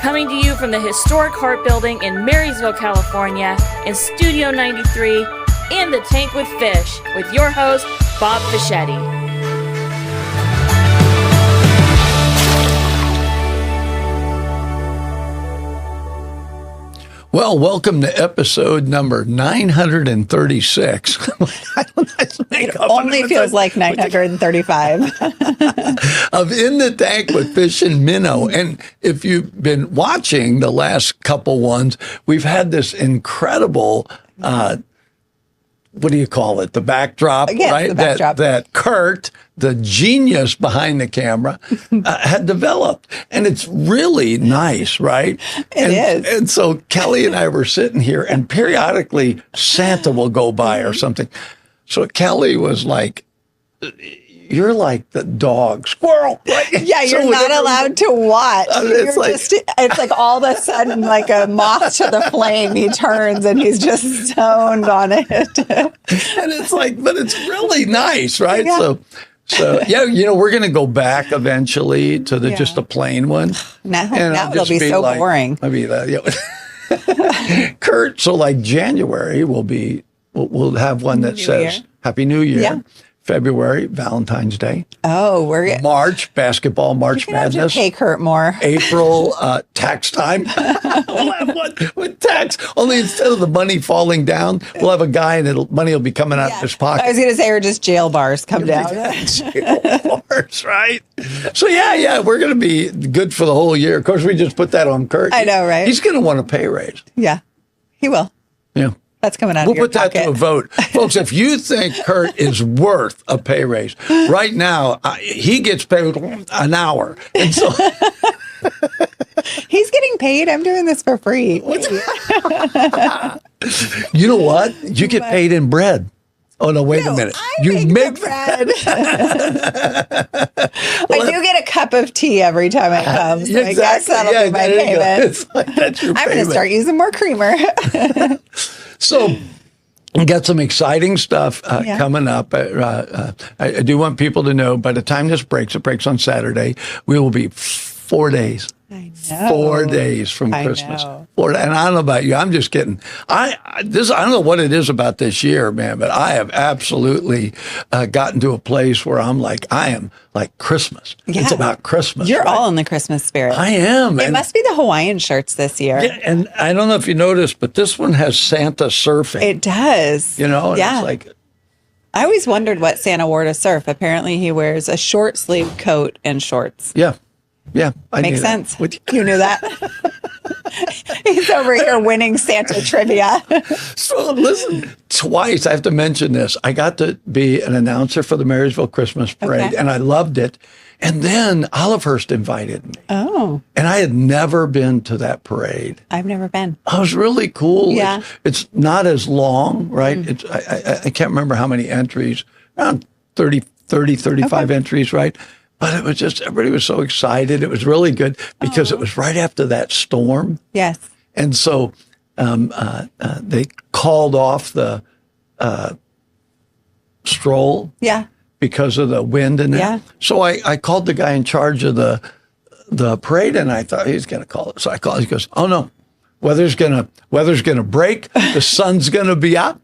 coming to you from the historic Hart Building in Marysville, California, in Studio 93, in the Tank with Fish, with your host, Bob Fischetti. Well, welcome to episode number 936. It only feels like 935. Of In the Tank with Fish and Minnow. And if you've been watching the last couple ones, we've had this incredible, what do you call it? The backdrop, yes, right? The backdrop. That Kurt, the genius behind the camera, had developed. And it's really nice, right? It is. And so Kelly and I were sitting here, and periodically Santa will go by or something. So Kelly was like, "You're like the dog, squirrel." Right? Yeah, you're not allowed to watch. It's like all of a sudden, like a moth to the flame, he turns and he's just stoned on it. And it's like, but it's really nice, right? Yeah. So yeah, we're going to go back eventually to just a plain one. Now I'll it'll be so like, boring. I mean, Kurt. So like January we'll have one that says Happy New Year. Yeah. February, Valentine's Day. Oh, March, basketball, March Madness. Pay Kurt more. April, tax time. We'll have one with tax. Only instead of the money falling down, we'll have a guy and money will be coming out of his pocket. I was going to say, or just jail bars come down. Jail bars, right? So yeah, we're going to be good for the whole year. Of course, we just put that on Kurt. I know, right? He's going to want a pay raise. Yeah, he will. Yeah. That's coming out We'll of your put that pocket. to a vote. Folks, if you think Kurt is worth a pay raise, right now, he gets paid an hour. And so He's getting paid. I'm doing this for free. you know what? You get paid in bread. Oh, no, wait a minute. You make bread. I do get a cup of tea every time I come. So I guess that'll be my payment. It's like, that's your I'm going to start using more creamer. So we got some exciting stuff coming up. I do want people to know by the time this breaks, it breaks on Saturday, we will be 4 days. I know. 4 days from Christmas. Know. And I don't know about you. I'm just kidding. I don't know what it is about this year, man, but I have absolutely gotten to a place where I'm like, I am like Christmas. Yeah. It's about Christmas. You're right? all in the Christmas spirit. I am. It must be the Hawaiian shirts this year. Yeah, and I don't know if you noticed, but this one has Santa surfing. It does. And it's like, I always wondered what Santa wore to surf. Apparently he wears a short sleeve coat and shorts. Yeah. I Makes knew that. sense. You knew that? He's over here winning Santa trivia. So listen, twice I have to mention this. I got to be an announcer for the Marysville Christmas Parade, and I loved it. And then Olivehurst invited me. Oh. And I had never been to that parade. I've never been. It was really cool. Yeah. It's not as long, right? I can't remember how many entries, around 35 entries, right? But it was just, everybody was so excited. It was really good because it was right after that storm. Yes. And so they called off the stroll. Yeah. Because of the wind and that. Yeah. So I called the guy in charge of the parade, and I thought he's going to call it. So I called. He goes, "Oh no, weather's gonna break. The sun's gonna be out."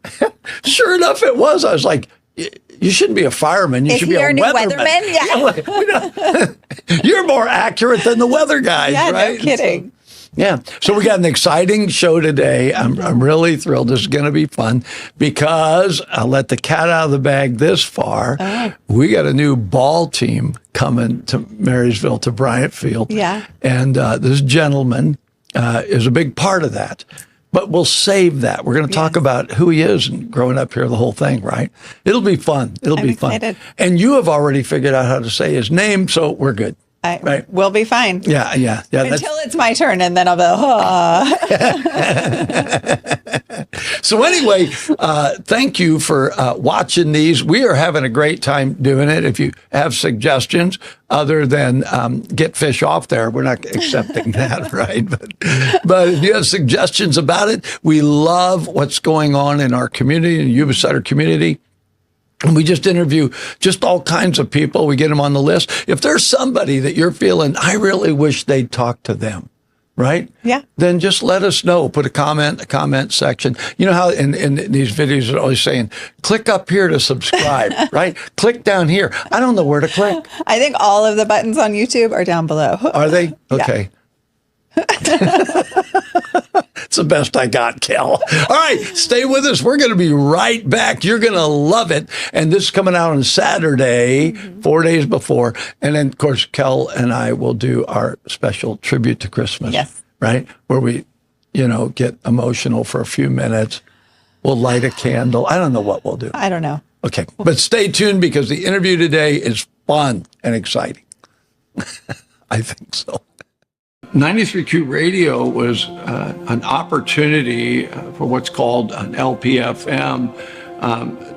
Sure enough, it was. I was like, "You shouldn't be a fireman. You should be a weatherman." Yeah. You're more accurate than the weather guys, right? No kidding. So we got an exciting show today. I'm really thrilled. This is going to be fun because I'll let the cat out of the bag this far. We got a new ball team coming to Marysville, to Bryant Field. Yeah. And this gentleman is a big part of that. But we'll save that. We're going to talk about who he is and growing up here, the whole thing, right? It'll be fun. It'll be excited. Fun. And you have already figured out how to say his name, so we're good. Right. We'll be fine. Yeah. Until it's my turn, and then I'll be, So anyway, thank you for watching these. We are having a great time doing it. If you have suggestions other than get fish off there, we're not accepting that, right? But if you have suggestions about it, we love what's going on in our community, in the Yuba-Sutter community. And we just interview just all kinds of people. We get them on the list. If there's somebody that you're feeling, I really wish they'd talk to them, right? Yeah. Then just let us know. Put a comment section. You know how in these videos they're always saying, click up here to subscribe, right? Click down here. I don't know where to click. I think all of the buttons on YouTube are down below. Are they? Okay. It's the best I got, Kel. All right, stay with us. We're going to be right back. You're going to love it. And this is coming out on Saturday, 4 days before. And then, of course, Kel and I will do our special tribute to Christmas. Yes. Right? Where we, get emotional for a few minutes. We'll light a candle. I don't know what we'll do. I don't know. Okay. But stay tuned because the interview today is fun and exciting. I think so. 93Q Radio was an opportunity for what's called an LPFM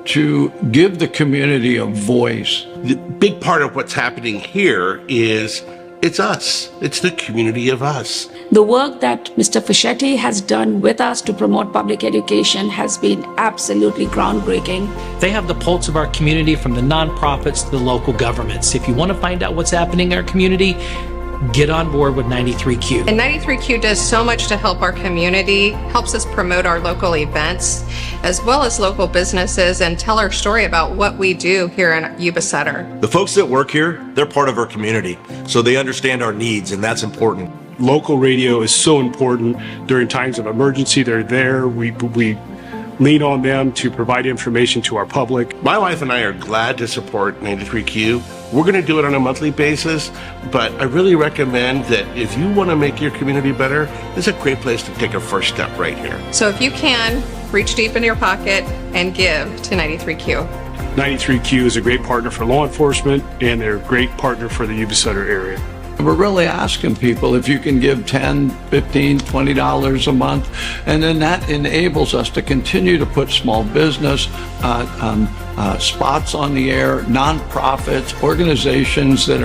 to give the community a voice. The big part of what's happening here is it's us. It's the community of us. The work that Mr. Fischetti has done with us to promote public education has been absolutely groundbreaking. They have the pulse of our community from the nonprofits to the local governments. If you want to find out what's happening in our community, get on board with 93Q. And 93Q does so much to help our community, helps us promote our local events, as well as local businesses, and tell our story about what we do here in Yuba-Sutter. The folks that work here, they're part of our community, so they understand our needs, and that's important. Local radio is so important. During times of emergency, they're there. We lean on them to provide information to our public. My wife and I are glad to support 93Q. We're going to do it on a monthly basis, but I really recommend that if you want to make your community better, it's a great place to take a first step right here. So if you can, reach deep into your pocket and give to 93Q. 93Q is a great partner for law enforcement, and they're a great partner for the Yuba-Sutter area. We're really asking people if you can give $10, $15, $20 a month, and then that enables us to continue to put small business spots on the air, nonprofits, organizations that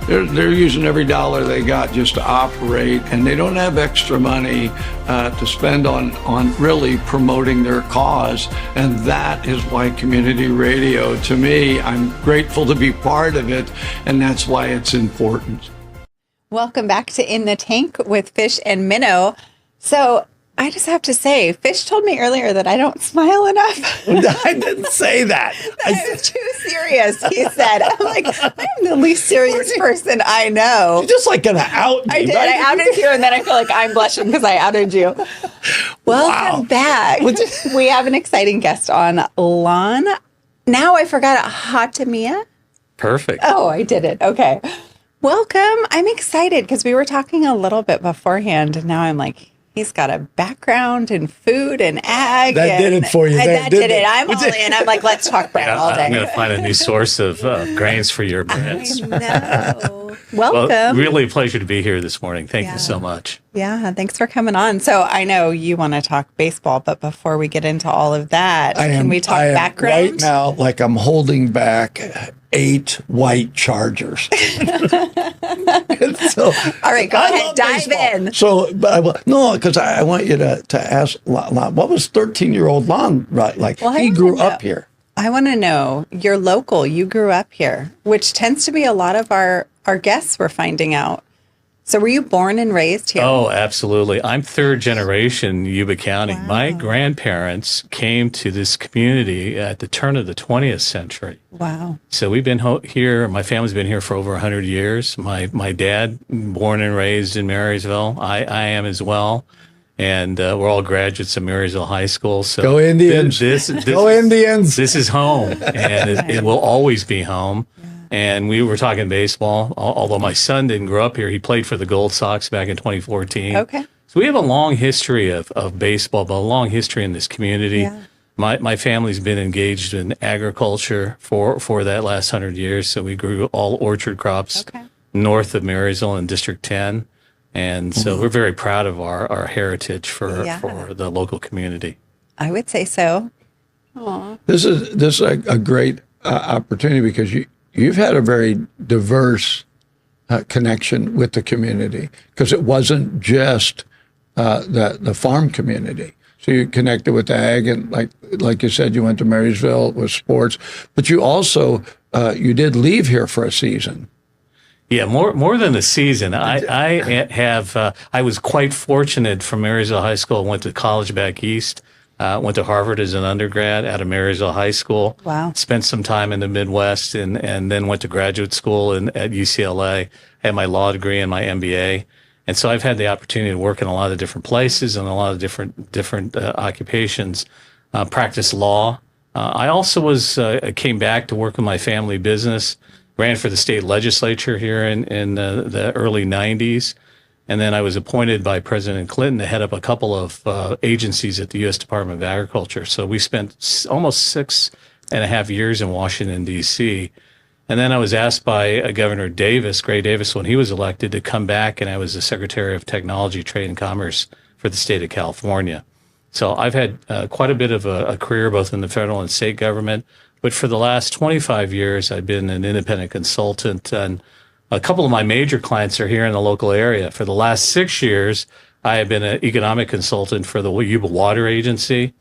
they're using every dollar they got just to operate, and they don't have extra money to spend on really promoting their cause. And that is why community radio, to me, I'm grateful to be part of it, and that's why it's important. Welcome back to In the Tank with Fish and Minnow. So I just have to say, Fish told me earlier that I don't smile enough. I didn't say that. I was too serious, he said. I'm like, I'm the least serious person I know. You're just like going to out me. I did. I outed you, and then I feel like I'm blushing because I outed you. Welcome back. We have an exciting guest on, Lon. Now I forgot Hatamiya. Perfect. Oh, I did it. Okay. Welcome. I'm excited because we were talking a little bit beforehand, and now I'm like, he's got a background in food and ag. That did it for you. That did it. I'm all in. I'm like, let's talk bread all day. I'm going to find a new source of grains for your breads. I know. Welcome. Well, really a pleasure to be here this morning. Thank you so much. Yeah, thanks for coming on. So I know you want to talk baseball, but before we get into all of that, can we talk background? Right now, like I'm holding back 8 white Chargers. So, all right, go ahead, dive in. So, but because I want you to ask Lon, what was 13-year-old Lon like? Well, he grew up here. I want to know, you're local, you grew up here, which tends to be a lot of our guests we're finding out. So were you born and raised here? Oh, absolutely. I'm third generation Yuba County. Wow. My grandparents came to this community at the turn of the 20th century. Wow. So we've been here. My family's been here for over 100 years. My dad, born and raised in Marysville. I am as well. And we're all graduates of Marysville High School. So go Indians. Go Indians. This is home, and it will always be home. And we were talking baseball, although my son didn't grow up here. He played for the Gold Sox back in 2014. Okay. So we have a long history of baseball, but a long history in this community. Yeah. My family's been engaged in agriculture for that last 100 years. So we grew all orchard crops north of Marysville in District 10. And so we're very proud of our heritage for the local community. I would say so. Aww. This is a great opportunity because you've had a very diverse connection with the community because it wasn't just the farm community. So you connected with the ag, and like you said, you went to Marysville with sports, but you also you did leave here for a season. Yeah, more than a season. I was quite fortunate from Marysville High School. Went to college back east. Went to Harvard as an undergrad out of Marysville High School. Wow. Spent some time in the Midwest and then went to graduate school at UCLA. Had my law degree and my MBA. And so I've had the opportunity to work in a lot of different places and a lot of different occupations. Practice law. I also came back to work with my family business. Ran for the state legislature here in the early 90s. And then I was appointed by President Clinton to head up a couple of agencies at the U.S. Department of Agriculture. So we spent almost 6.5 years in Washington, D.C. And then I was asked by Governor Gray Davis, when he was elected, to come back, and I was the Secretary of Technology, Trade, and Commerce for the state of California. So I've had quite a bit of a career both in the federal and state government. But for the last 25 years, I've been an independent consultant, and a couple of my major clients are here in the local area. For the last 6 years, I have been an economic consultant for the Yuba Water Agency,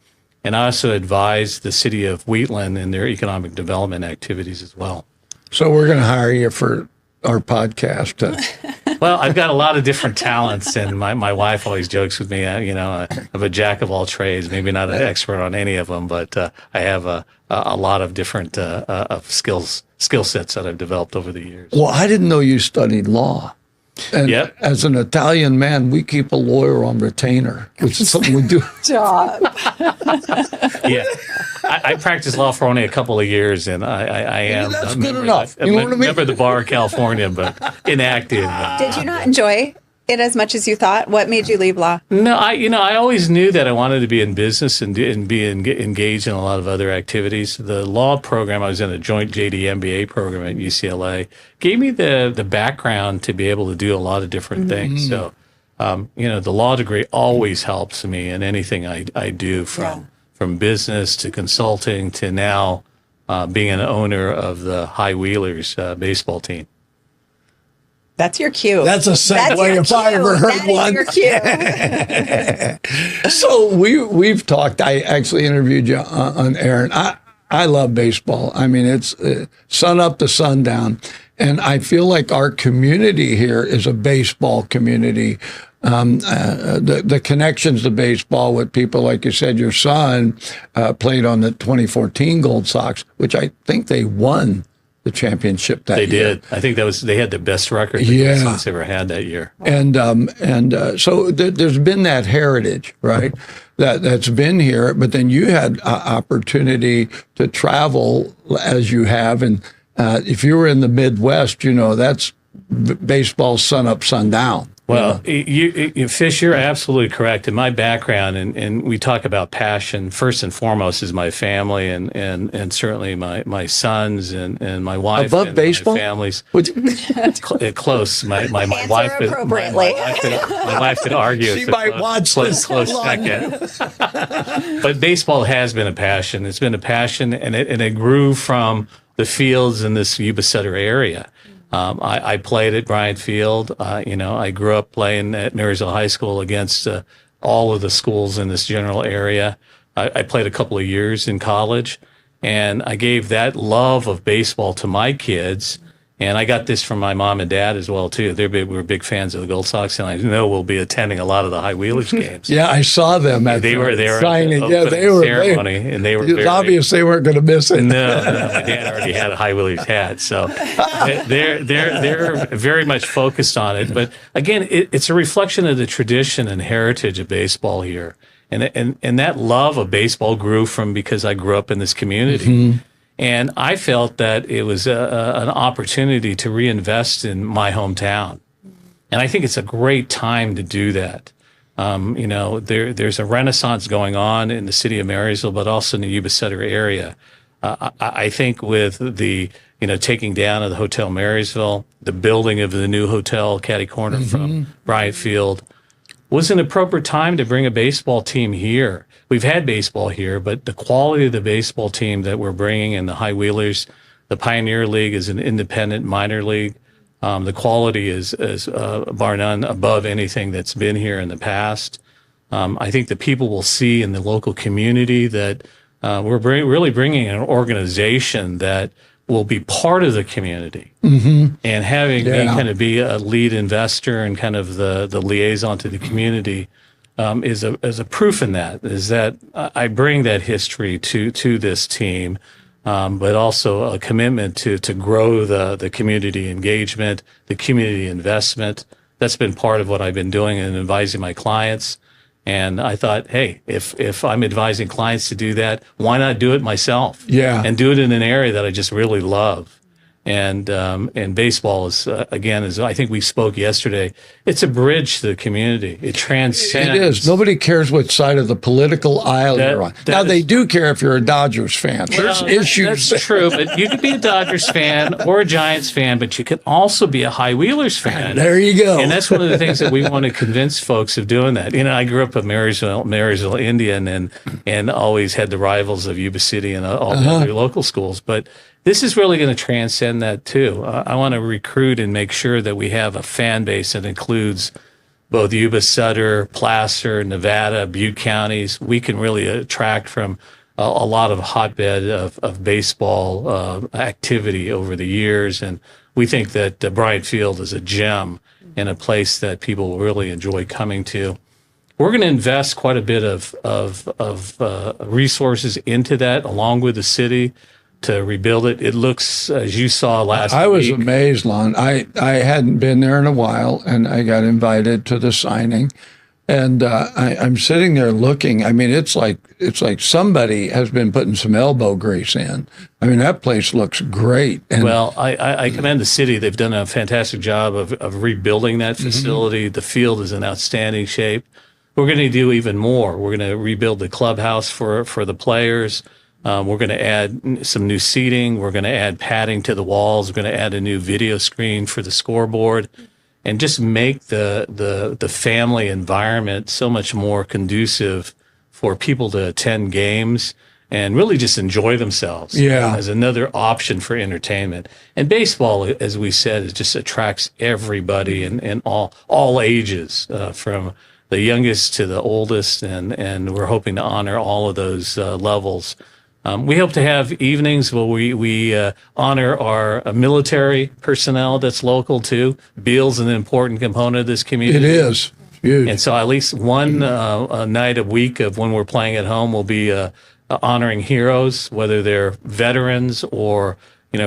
and I also advise the city of Wheatland in their economic development activities as well. So we're going to hire you for our podcast. Well, I've got a lot of different talents, and my wife always jokes with me, I'm a jack of all trades, maybe not an expert on any of them, but I have a lot of different skill sets that I've developed over the years. Well, I didn't know you studied law. And Yep. as an Italian man, we keep a lawyer on retainer, which is something we do. Job. Yeah, I practiced law for only a couple of years, and I am That's a good member, enough. a You know what I mean? member of the Bar of California, but inactive. Did you not enjoy it as much as you thought? What made you leave law? No, I always knew that I wanted to be in business and be engaged in a lot of other activities. The law program, I was in a joint JD MBA program at UCLA, gave me the background to be able to do a lot of different things. So, the law degree always helps me in anything I do, from business to consulting to now being an owner of the High Wheelers baseball team. That's your cue. That's a segue if I ever heard one. Your cue. So we've talked. I actually interviewed you on air, and I love baseball. I mean, it's sun up to sundown, and I feel like our community here is a baseball community. The connections to baseball with people, like you said, your son played on the 2014 Gold Sox, which I think they won the championship that year. They did. I think they had the best record the Gold Sox ever had that year. And so there's been that heritage, right? That's been here. But then you had opportunity to travel as you have, and if you were in the Midwest, that's baseball sun up, sundown. Well, Fish, you're absolutely correct. In my background, and we talk about passion, first and foremost is my family and certainly my sons and my wife. Above and baseball? my families. Close. My wife could, appropriately. my wife could argue. She it's a might watch this close online. second. But baseball has been a passion. It's been a passion, and it grew from the fields in this Yuba-Sutter area. I played at Bryant Field. I grew up playing at Marysville High School against all of the schools in this general area. I played a couple of years in college, and I gave that love of baseball to my kids. And I got this from my mom and dad as well, too. We're big fans of the Gold Sox, and I know we'll be attending a lot of the High Wheelers games. Yeah, I saw them at they were signing. At the ceremony, and they were. It's obvious they weren't going to miss it. No, my dad already had a High Wheelers hat, so they're very much focused on it. But again, it's a reflection of the tradition and heritage of baseball here, and that love of baseball grew from because I grew up in this community. Mm-hmm. And I felt that it was an opportunity to reinvest in my hometown. And I think it's a great time to do that. There's a renaissance going on in the city of Marysville, but also in the Yuba-Sutter area. I think with the, taking down of the Hotel Marysville, the building of the new hotel catty corner from Bryant Field, was an appropriate time to bring a baseball team here. We've had baseball here, but the quality of the baseball team that we're bringing in the High Wheelers, the Pioneer League is an independent minor league. The quality is bar none above anything that's been here in the past. I think the people will see in the local community that we're really bringing an organization that will be part of the community. And having me kind of be a lead investor and kind of the liaison to the community is a proof in that, is that I bring that history to this team, but also a commitment to grow the community engagement, the community investment. That's been part of what I've been doing and advising my clients. And I thought, hey, if I'm advising clients to do that, why not do it myself? Yeah. And do it in an area that I just really love. And baseball is, again, as I think we spoke yesterday, it's a bridge to the community. It transcends. It is. Nobody cares what side of the political aisle you're on. Now, they do care if you're a Dodgers fan. There's issues. That's true, but you could be a Dodgers fan or a Giants fan, but you could also be a High Wheelers fan. There you go. And that's one of the things that we want to convince folks of doing that. You know, I grew up a Marysville Indian and always had the rivals of Yuba City and all the other local schools, but this is really going to transcend that too. I want to recruit and make sure that we have a fan base that includes both Yuba-Sutter, Placer, Nevada, Butte counties. We can really attract from a lot of hotbed of baseball activity over the years. And we think that Bryant Field is a gem and a place that people will really enjoy coming to. We're going to invest quite a bit of resources into that along with the city to rebuild it. It looks, as you saw last week. I was amazed, Lon. I hadn't been there in a while, and I got invited to the signing. And I'm sitting there looking. I mean, it's like somebody has been putting some elbow grease in. I mean, that place looks great. And well, I commend the city. They've done a fantastic job of rebuilding that facility. The field is in outstanding shape. We're going to do even more. We're going to rebuild the clubhouse for the players. We're going to add some new seating. We're going to add padding to the walls. We're going to add a new video screen for the scoreboard, and just make the family environment so much more conducive for people to attend games and really just enjoy themselves. Yeah. As another option for entertainment. And baseball, as we said, it just attracts everybody and all ages, from the youngest to the oldest, and we're hoping to honor all of those levels. We hope to have evenings where we honor our military personnel that's local too. Beale's an important component of this community. it is huge. And so at least one a night a week of when we're playing at home will be honoring heroes, whether they're veterans or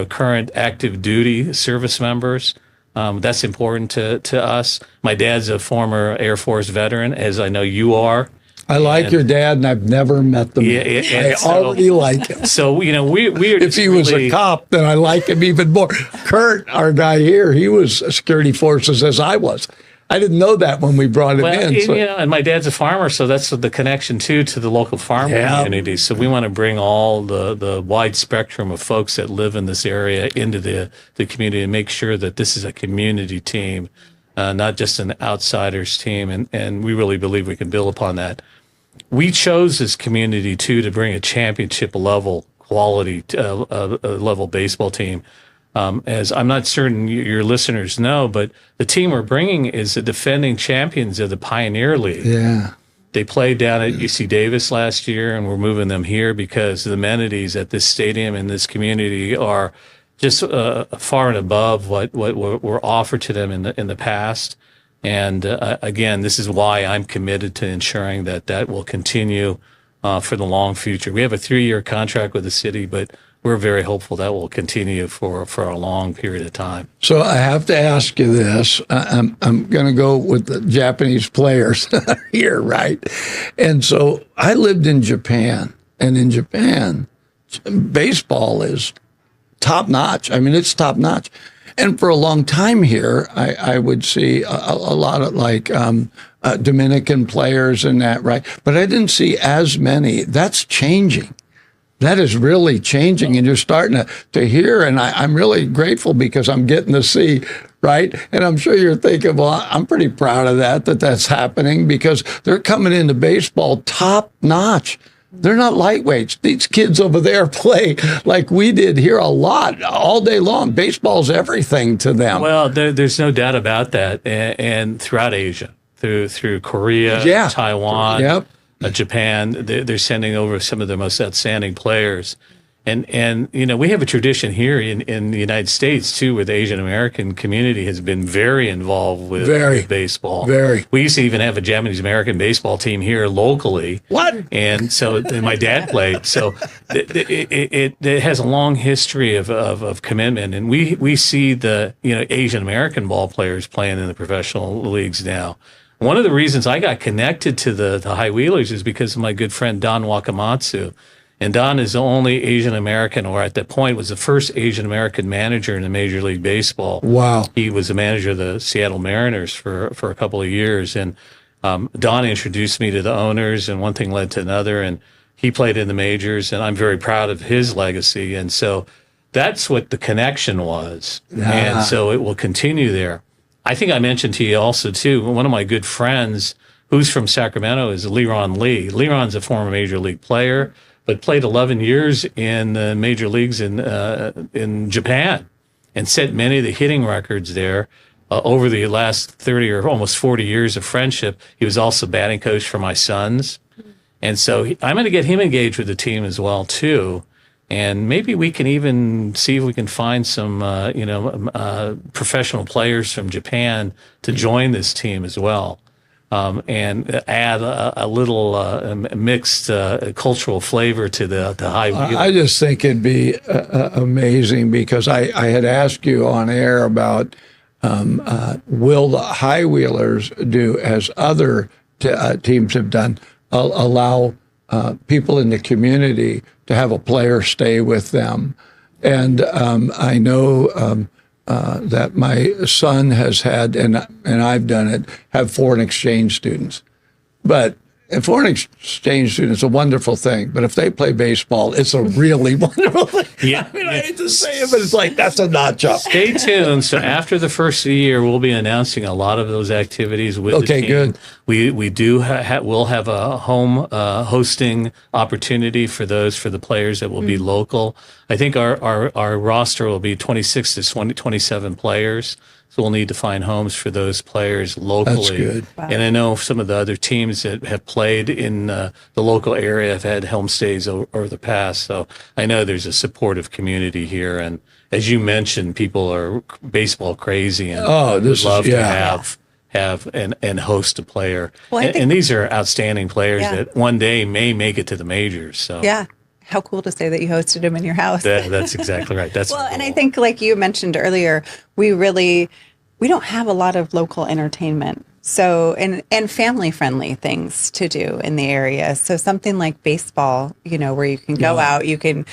current active duty service members. That's important to us. My dad's a former Air Force veteran, as I know you are. I like your dad, and I've never met them. I already like him. So, we are If he was a cop, then I like him even more. Kurt, our guy here, he was security forces as I was. I didn't know that when we brought him in. So. And my dad's a farmer, so that's the connection too to the local farming community. So we want to bring all the wide spectrum of folks that live in this area into the community and make sure that this is a community team, not just an outsiders team. And we really believe we can build upon that. We chose this community too to bring a championship level quality level baseball team. As I'm not certain your listeners know, but the team we're bringing is the defending champions of the Pioneer League. Yeah. They played down at UC Davis last year, and we're moving them here because the amenities at this stadium and this community are just far and above what were offered to them in the past. And again, this is why I'm committed to ensuring that will continue for the long future. We have a 3-year contract with the city, but we're very hopeful that will continue for a long period of time. So I have to ask you this. I'm going to go with the Japanese players here, right? And so I lived in Japan, and in Japan, baseball is top notch. I mean, it's top notch. And for a long time here, I would see a lot of like Dominican players and that, right? But I didn't see as many. That's changing. That is really changing, and you're starting to hear, and I'm really grateful because I'm getting to see, right? And I'm sure you're thinking, well, I'm pretty proud of that's happening because they're coming into baseball top notch. They're not lightweights. These kids over there play like we did here a lot, all day long. Baseball's everything to them. Well, there's no doubt about that, and throughout Asia, through Korea, Taiwan, Japan, they're sending over some of their most outstanding players. And we have a tradition here in the United States too, where the Asian American community has been very involved with baseball. We used to even have a Japanese American baseball team here locally. What? And so and my dad played. So it has a long history of commitment, and we see the Asian American ball players playing in the professional leagues now. One of the reasons I got connected to the High Wheelers is because of my good friend Don Wakamatsu. And Don is the only Asian American, or at that point was the first Asian American manager in the Major League Baseball. Wow. He was the manager of the Seattle Mariners for a couple of years. And Don introduced me to the owners, and one thing led to another. And he played in the majors, and I'm very proud of his legacy. And so that's what the connection was. And so it will continue there. I think I mentioned to you also, too, one of my good friends who's from Sacramento is Leron Lee. Leron's a former Major League player, but played 11 years in the major leagues in Japan and set many of the hitting records there over the last 30 or almost 40 years of friendship. He was also batting coach for my sons. And so I'm going to get him engaged with the team as well, too. And maybe we can even see if we can find some, professional players from Japan to join this team as well. And add a little mixed cultural flavor to the High Wheelers. I just think it'd be amazing, because I had asked you on air about will the High Wheelers do as other teams have done, allow people in the community to have a player stay with them. And I know that my son has had, and I've done it, have foreign exchange students. But a foreign exchange student is a wonderful thing, but if they play baseball, it's a really wonderful thing. Yeah. I mean, I hate to say it, but it's like, that's a notch up. Stay tuned. So after the first year, we'll be announcing a lot of those activities with the team. Good. We do we'll have a home hosting opportunity for the players that will be local. I think our roster will be 26 to 27 players. So we'll need to find homes for those players locally. That's good. Wow. And I know some of the other teams that have played in the local area have had homestays over the past. So I know there's a supportive community here. And as you mentioned, people are baseball crazy and would love to have and host a player. Well, and these are outstanding players that one day may make it to the majors. So yeah. How cool to say that you hosted him in your house. That's exactly right. That's well, and I think, like you mentioned earlier, we don't have a lot of local entertainment. So, and family friendly things to do in the area. So something like baseball, where you can go out, you can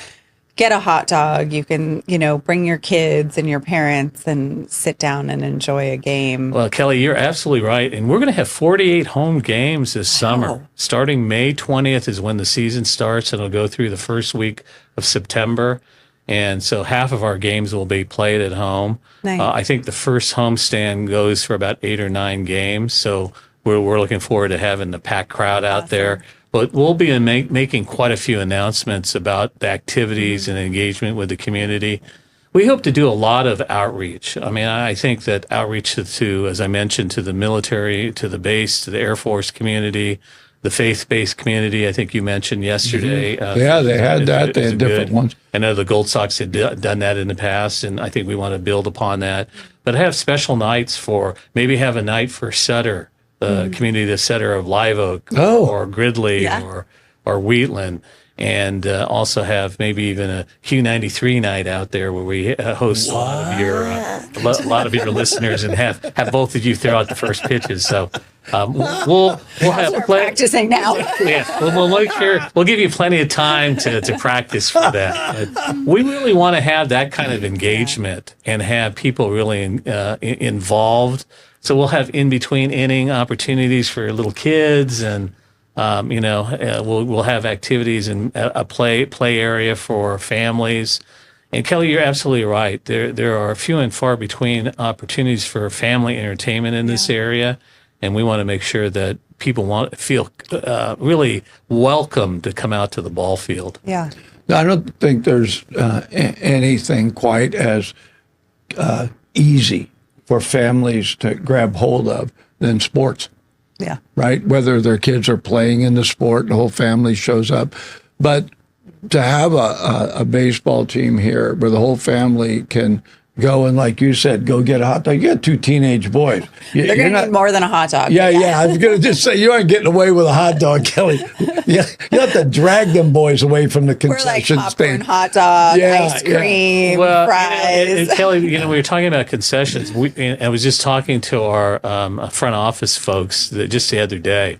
get a hot dog, you can, bring your kids and your parents and sit down and enjoy a game. Well, Kelly, you're absolutely right. And we're going to have 48 home games this summer. Starting May 20th is when the season starts, and it'll go through the first week of September. And so half of our games will be played at home. Nice. I think the first homestand goes for about 8 or 9 games. So we're looking forward to having the packed crowd out there. But we'll be making quite a few announcements about the activities and engagement with the community. We hope to do a lot of outreach. I mean, I think that outreach to, as I mentioned, to the military, to the base, to the Air Force community, the faith-based community, I think you mentioned yesterday. They had that. They had different ones. I know the Gold Sox had done that in the past, and I think we want to build upon that. But have special nights maybe have a night for Sutter, the community, the Sutter of Live Oak or Gridley or Wheatland. And also have maybe even a Q93 night out there where we host a lot of your listeners and have both of you throw out the first pitches. So we'll have practicing now. We'll make sure we'll give you plenty of time to practice for that. But we really want to have that kind of engagement and have people really involved. So we'll have in between inning opportunities for little kids and. We'll have activities in a play area for families. And Kelly, you're absolutely right. There are few and far between opportunities for family entertainment in this area, and we want to make sure that people feel really welcome to come out to the ball field. Yeah. No, I don't think there's anything quite as easy for families to grab hold of than sports. Yeah. Right? Whether their kids are playing in the sport, the whole family shows up. But to have a baseball team here where the whole family can go and, like you said, go get a hot dog. You got 2 teenage boys. They're going to need more than a hot dog. Yeah. I was going to just say, you aren't getting away with a hot dog, Kelly. You have to drag them boys away from the concession We're like popcorn, stand. hot dog, ice cream, fries. Kelly, we were talking about concessions. I was just talking to our front office folks just the other day.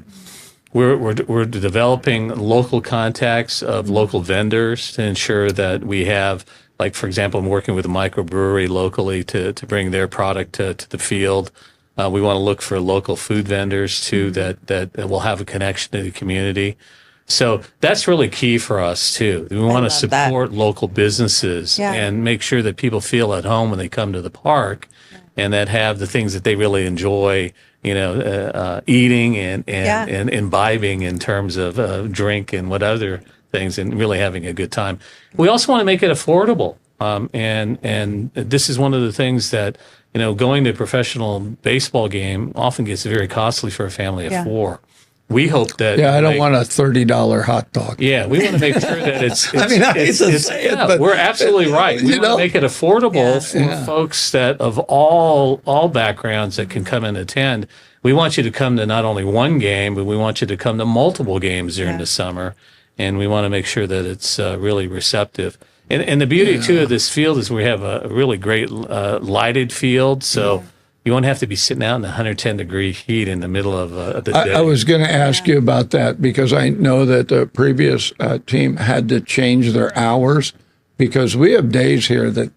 We're developing local contacts of local vendors to ensure that we have, like, for example, I'm working with a microbrewery locally to bring their product to the field. We want to look for local food vendors too that will have a connection to the community. So that's really key for us too. We want to support local businesses and make sure that people feel at home when they come to the park, and that have the things that they really enjoy, eating and imbibing in terms of drink and what other things, and really having a good time. We also want to make it affordable. And this is one of the things that, going to a professional baseball game often gets very costly for a family of 4. We hope that. Yeah, I don't want a $30 hot dog. Yeah, we want to make sure that it's I mean, I hate to say it, but we're absolutely right. We want to make it affordable for folks that of all backgrounds that can come and attend. We want you to come to not only one game, but we want you to come to multiple games during the summer, and we want to make sure that it's really receptive. And the beauty too of this field is we have a really great lighted field, so. You won't have to be sitting out in the 110-degree heat in the middle of the day. I was going to ask you about that because I know that the previous team had to change their hours because we have days here that,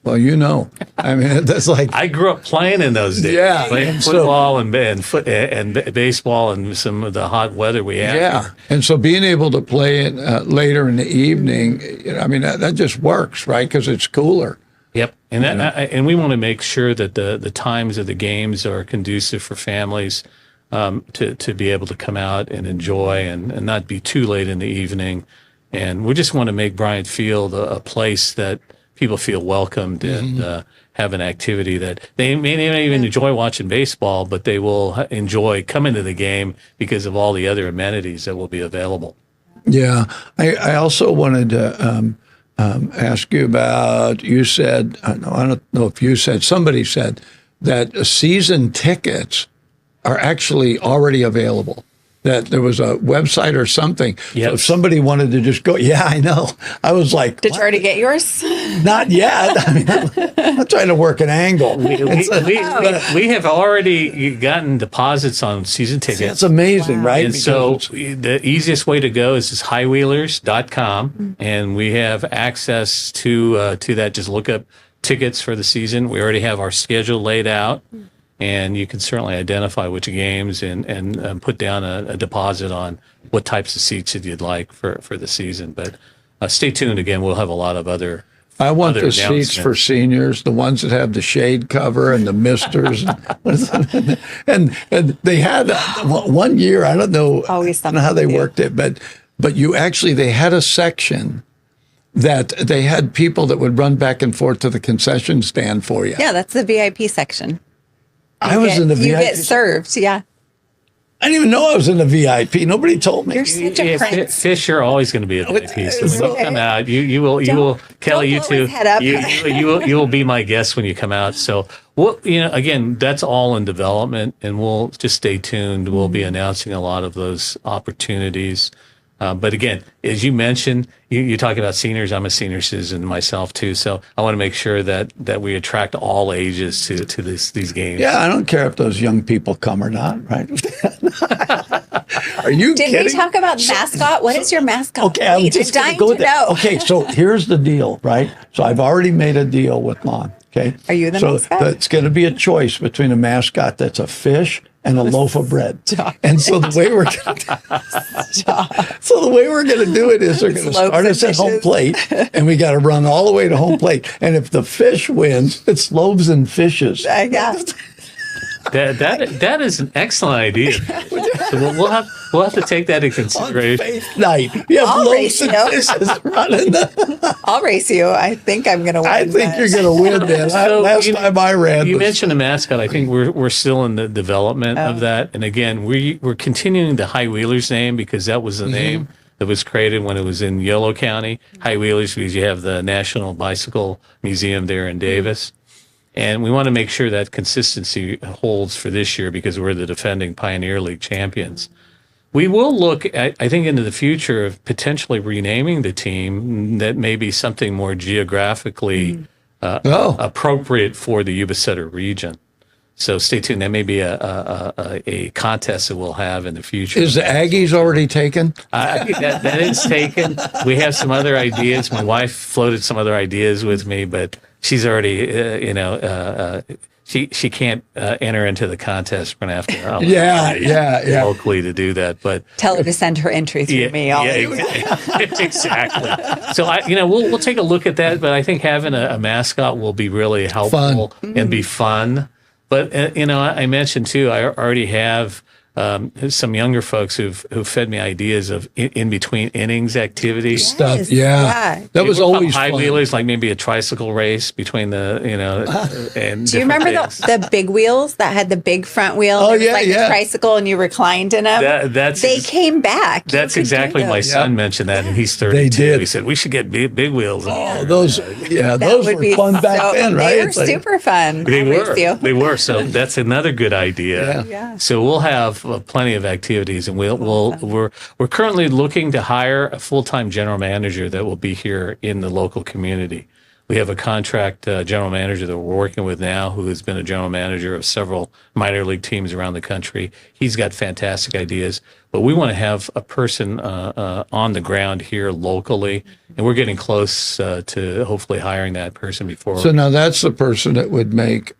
well, I mean, that's like... I grew up playing in those days. Yeah. Playing football and baseball and some of the hot weather we had. Yeah. And so being able to play it later in the evening, I mean, that just works, right? Because it's cooler. Yep, and and we want to make sure that the times of the games are conducive for families to be able to come out and enjoy and not be too late in the evening. And we just want to make Bryant Field a place that people feel welcomed and have an activity that they may not even enjoy watching baseball, but they will enjoy coming to the game because of all the other amenities that will be available. Yeah, I also wanted to. Ask you about, you said, I don't know if you said, somebody said that season tickets are actually already available, that there was a website or something. Yes. So if somebody wanted to just go, yeah, I know. I was like, did you already get yours? Not yet. I mean, I'm trying to work an angle. We have already gotten deposits on season tickets. That's amazing, right? And so the easiest way to go is highwheelers.com, and we have access to that. Just look up tickets for the season. We already have our schedule laid out, and you can certainly identify which games and put down a deposit on what types of seats that you'd like for the season. But stay tuned. Again, we'll have a lot of other. I want the seats for seniors, the ones that have the shade cover and the misters. and they had one year, I don't know how they worked it, but they had a section that they had people that would run back and forth to the concession stand for you. Yeah, that's the VIP section. I was in the VIP. You get served, yeah. I didn't even know I was in the VIP. Nobody told me. You're such a prince. Fish, you're always going to be a VIP. So when you come out, you will, Kelly, you too. You will be my guest when you come out. So again, that's all in development, and we'll just stay tuned. We'll be announcing a lot of those opportunities. But again, as you mentioned, you talk about seniors. I'm a senior citizen myself too, so I want to make sure that we attract all ages to these games. Yeah, I don't care if those young people come or not, right? Are you kidding? Did we talk about mascot? What is your mascot? Okay, I'm just dying to know. Okay, so here's the deal, right? So I've already made a deal with Lon. Okay, are you the mascot? So it's going to be a choice between a mascot that's a fish and a loaf of bread. And so the way we're going to do it is they're going to start us at home plate, and we got to run all the way to home plate. And if the fish wins, it's loaves and fishes. That is an excellent idea. So we'll have to take that into consideration. On faith night, you have loaves and fishes running. I'll race you. I think I'm going to win. I think you're going to win, man. Last time I ran, you mentioned the mascot. I think we're still in the development of that. And again, we're continuing the High Wheelers name because that was the name that was created when it was in Yuba County, High Wheelers, because you have the National Bicycle Museum there in Davis. And we want to make sure that consistency holds for this year because we're the defending Pioneer League champions. We will look at, I think, into the future of potentially renaming the team that may be something more geographically appropriate for the Yuba-Sutter region. So stay tuned. That may be a contest that we'll have in the future. Is the Aggies already taken? That is taken. We have some other ideas. My wife floated some other ideas with me, but she's already, she can't enter into the tests. We're going to have to locally to do that. But tell her to send her entry through me. Exactly. So we'll take a look at that. But I think having a mascot will be really helpful and be fun. But, I mentioned, too, I already have some younger folks who've fed me ideas of in between innings activities. Stuff, That was always high fun. wheelers, like maybe a tricycle race between the, and do you remember the big wheels that had the big front wheel? Oh, it was like a tricycle and you reclined in them? They came back. That's exactly my son mentioned that, and he's 32. They did. He said, we should get big wheels. Those were fun back then, right? They were super fun. They were. So that's another good idea. Yeah. So we'll have plenty of activities, and we're currently looking to hire a full-time general manager that will be here in the local community. We have a contract general manager that we're working with now who has been a general manager of several minor league teams around the country. He's got fantastic ideas, but we want to have a person on the ground here locally, and we're getting close to hopefully hiring that person before. So now that's the person that would make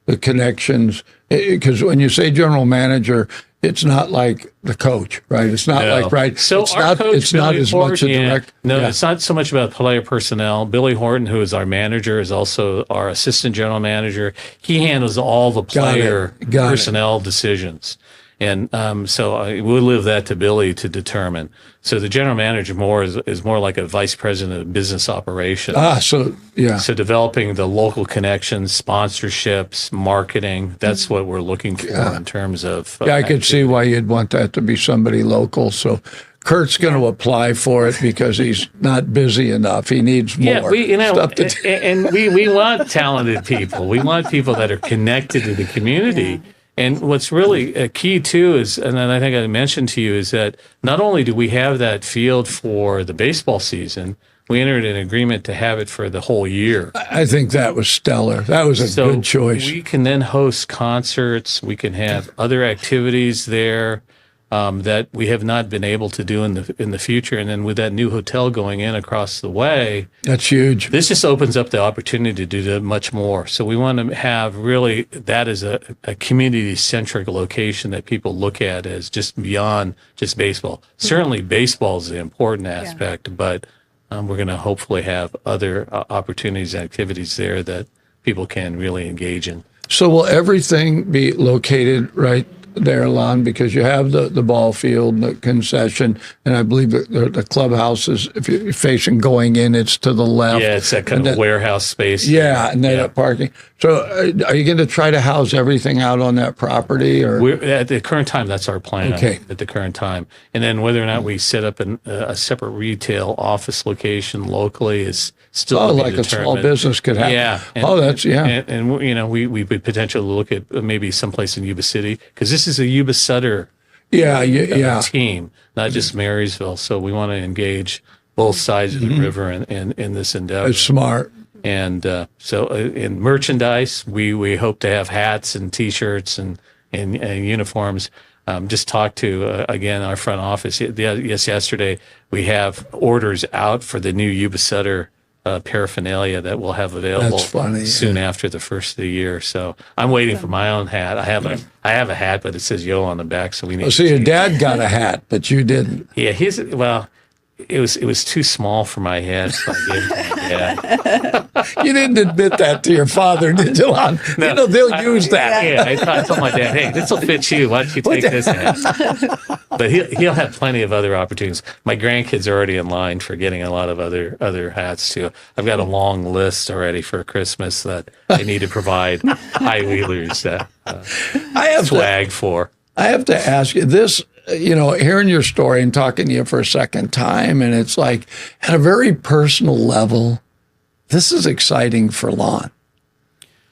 the connections, because when you say general manager, it's not like the coach, right? It's not like, right? So it's our not, coach, it's not Billy as Horton, much a direct. it's not so much about player personnel. Billy Horton, who is our manager, is also our assistant general manager. He handles all the player personnel decisions. And so we'll leave that to Billy to determine. So the general manager is more like a vice president of business operations. So developing the local connections, sponsorships, marketing, that's what we're looking for in terms of I could see why you'd want that to be somebody local. So Kurt's going to apply for it because he's not busy enough. He needs more stuff to do. And we want talented people. We want people that are connected to the community. And what's really key, too, is, and then I think I mentioned to you, is that not only do we have that field for the baseball season, we entered an agreement to have it for the whole year. I think that was stellar. That was a good choice. We can then host concerts. We can have other activities there that we have not been able to do in the future. And then with that new hotel going in across the way, that's huge. This just opens up the opportunity to do much more. So we want to have really that as a community-centric location that people look at as just beyond just baseball. Certainly baseball is the important aspect, but we're going to hopefully have other opportunities and activities there that people can really engage in. So will everything be located right there, Lon, because you have the ball field and the concession, and I believe the clubhouse is, if you're facing going in, it's to the left. Yeah, it's that kind of warehouse space. Yeah, and then that parking. So are you going to try to house everything out on that property? Or we're, at the current time, that's our plan. Okay. At the current time. And then whether or not we set up a separate retail office location locally is still like a small business could happen. Yeah. And you know, we would potentially look at maybe someplace in Yuba City, because this is a Yuba-Sutter team, not just Marysville. So we want to engage both sides of the river in this endeavor. It's smart. And so in merchandise, we hope to have hats and T-shirts and uniforms. Just talked to, again, our front office. Yesterday, we have orders out for the new Yuba-Sutter paraphernalia that we'll have available soon after the first of the year. So I'm waiting for my own hat. I have a hat, but it says Yo on the back, so we need. So your dad got a hat, but you didn't. Yeah, it was too small for my head, so I gave it to my dad. You didn't admit that to your father, did you, Lon? No, you know, they'll use that. Yeah, I told my dad, hey, this will fit you. Why don't you take this hat? But he'll have plenty of other opportunities. My grandkids are already in line for getting a lot of other hats, too. I've got a long list already for Christmas that I need to provide High Wheelers I have swag for. I have to ask you this, hearing your story and talking to you for a second time, and it's like at a very personal level, this is exciting for Lon.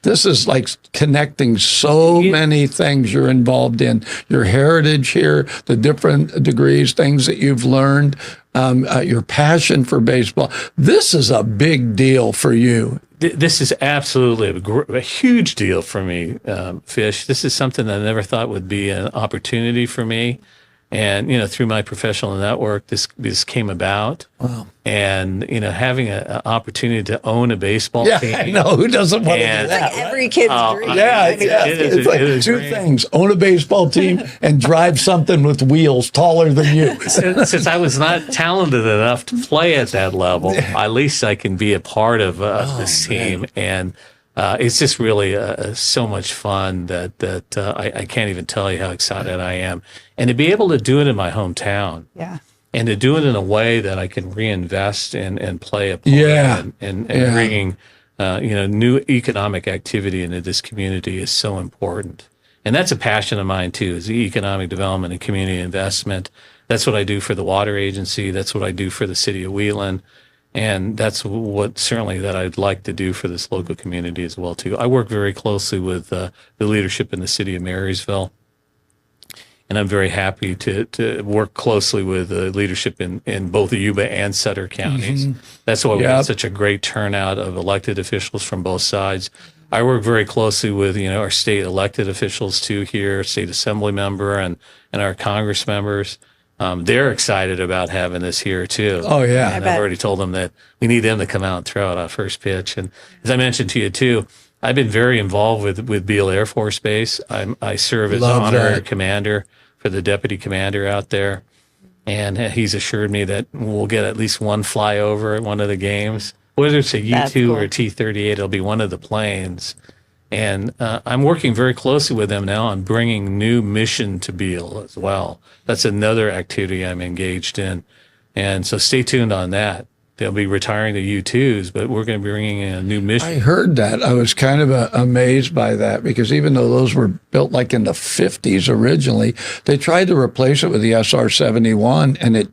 This is like connecting so many things you're involved in, your heritage here, the different degrees, things that you've learned, your passion for baseball. This is a big deal for you. This is absolutely a huge deal for me, Fish. This is something that I never thought would be an opportunity for me. And, through my professional network, this came about. Wow. And, having an opportunity to own a baseball team. Yeah, I know. Who doesn't want to do that? Like every kid's dream. It's like two things: own a baseball team and drive something with wheels taller than you. Since I was not talented enough to play at that level, at least I can be a part of this team. And it's just really so much fun that I can't even tell you how excited I am. And to be able to do it in my hometown. Yeah. And to do it in a way that I can reinvest and play a part and bringing new economic activity into this community is so important. And that's a passion of mine too, is the economic development and community investment. That's what I do for the water agency. That's what I do for the city of Wheeling. And that's what certainly that I'd like to do for this local community as well too. I work very closely with the leadership in the city of Marysville. And I'm very happy to work closely with the leadership in both the Yuba and Sutter counties. Mm-hmm. That's why we have such a great turnout of elected officials from both sides. I work very closely with, our state elected officials too here, state assembly member and our Congress members. They're excited about having this here too. Oh yeah. And I've already told them that we need them to come out and throw out our first pitch. And as I mentioned to you too, I've been very involved with Beale Air Force Base. I serve as honorary commander for the deputy commander out there. And he's assured me that we'll get at least one flyover at one of the games. Whether it's a U-2 or a T-38, it'll be one of the planes. And I'm working very closely with them now on bringing new mission to Beale as well. That's another activity I'm engaged in. And so stay tuned on that. They'll be retiring the U-2s, but we're going to be bringing in a new mission. I heard that. I was kind of amazed by that because even though those were built like in the 50s originally, they tried to replace it with the SR-71, and it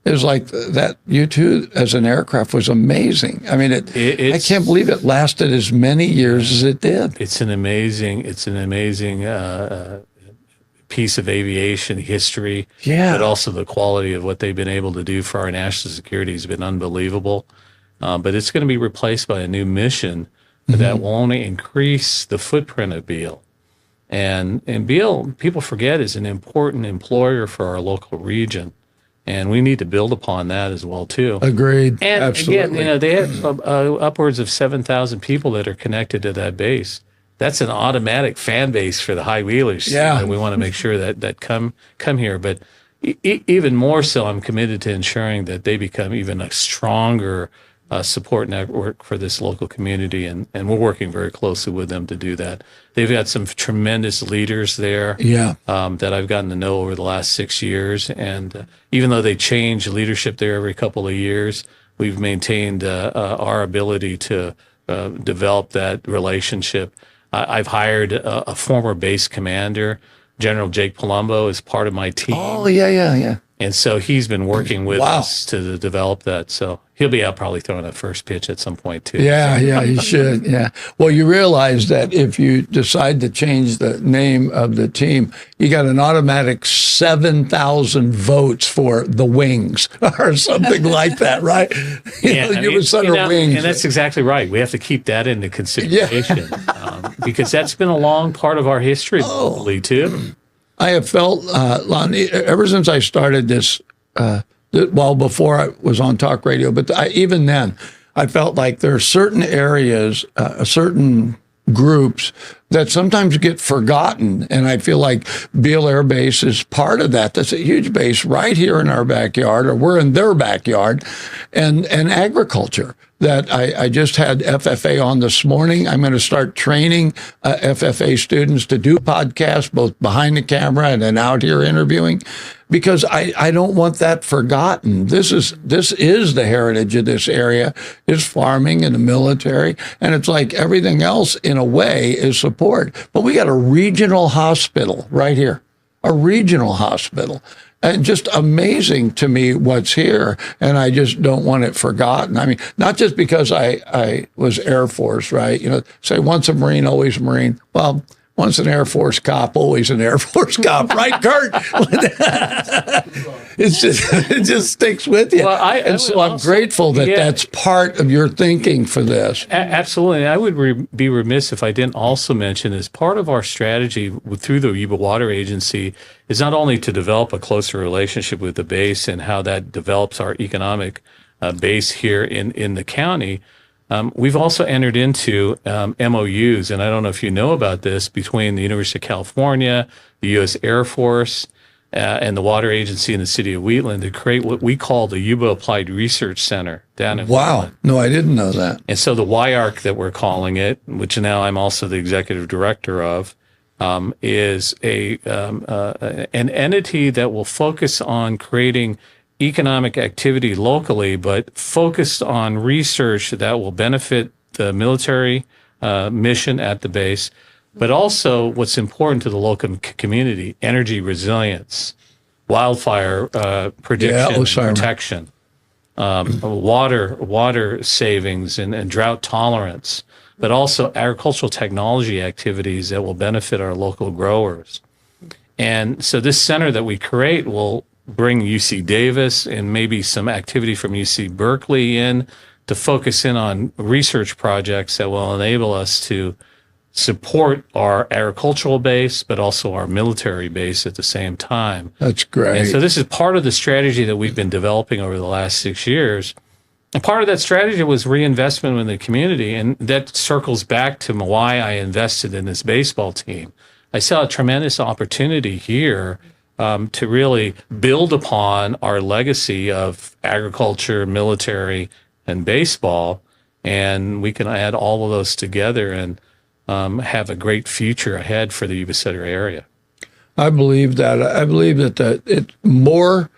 was like that U-2 as an aircraft was amazing. I mean, I can't believe it lasted as many years as it did. It's an amazing piece of aviation history, but also the quality of what they've been able to do for our national security has been unbelievable. But it's going to be replaced by a new mission that will only increase the footprint of Beale. And Beale, people forget, is an important employer for our local region. And we need to build upon that as well, too. Agreed. And absolutely. Again, they have upwards of 7,000 people that are connected to that base. That's an automatic fan base for the High Wheelers. Yeah. And we want to make sure that come here. But even more so, I'm committed to ensuring that they become even a stronger support network for this local community. And we're working very closely with them to do that. They've got some tremendous leaders there that I've gotten to know over the last 6 years. And even though they change leadership there every couple of years, we've maintained our ability to develop that relationship. I've hired a former base commander, General Jake Palumbo, as part of my team. Oh, yeah. And so he's been working with us to develop that. So he'll be out probably throwing a first pitch at some point too. Yeah, he should. Yeah. Well, you realize that if you decide to change the name of the team, you got an automatic 7,000 votes for the Wings or something like that, right? Yuba-Sutter Wings. And that's exactly right. We have to keep that into consideration because that's been a long part of our history locally too. I have felt, Lon, ever since I started this, before I was on talk radio, but even then, I felt like there are certain areas, certain groups that sometimes get forgotten. And I feel like Beale Air Base is part of that. That's a huge base right here in our backyard, or we're in their backyard, and agriculture. That I just had FFA on this morning. I'm going to start training FFA students to do podcasts, both behind the camera and then out here interviewing, because I don't want that forgotten. This is the heritage of this area, is farming and the military. And it's like everything else in a way is support. But we got a regional hospital right here. a regional hospital. And just amazing to me what's here, and I just don't want it forgotten. I mean, not just because I was Air Force, right? You know, say once a Marine, always a Marine. Well, once an Air Force cop, always an Air Force cop, right, Kurt? It just sticks with you. Well, I'm grateful that that's part of your thinking for this. Absolutely. I would be remiss if I didn't also mention, as part of our strategy through the Yuba Water Agency, is not only to develop a closer relationship with the base and how that develops our economic base here in the county. We've also entered into MOUs, and I don't know if you know about this, between the University of California, the U.S. Air Force, and the Water Agency in the city of Wheatland to create what we call the Yuba Applied Research Center down in Wheatland. No, I didn't know that. And so the YARC that we're calling it, which now I'm also the executive director of, is an entity that will focus on creating economic activity locally, but focused on research that will benefit the military mission at the base, but also what's important to the local community: energy resilience, wildfire prediction, and protection, water savings and drought tolerance, but also agricultural technology activities that will benefit our local growers. And so this center that we create will bring UC Davis and maybe some activity from UC Berkeley in to focus in on research projects that will enable us to support our agricultural base, but also our military base at the same time. That's great. And so this is part of the strategy that we've been developing over the last 6 years. And part of that strategy was reinvestment in the community. And that circles back to why I invested in this baseball team. I saw a tremendous opportunity here to really build upon our legacy of agriculture, military, and baseball. And we can add all of those together and have a great future ahead for the Yuba-Sutter area. I believe that. I believe that more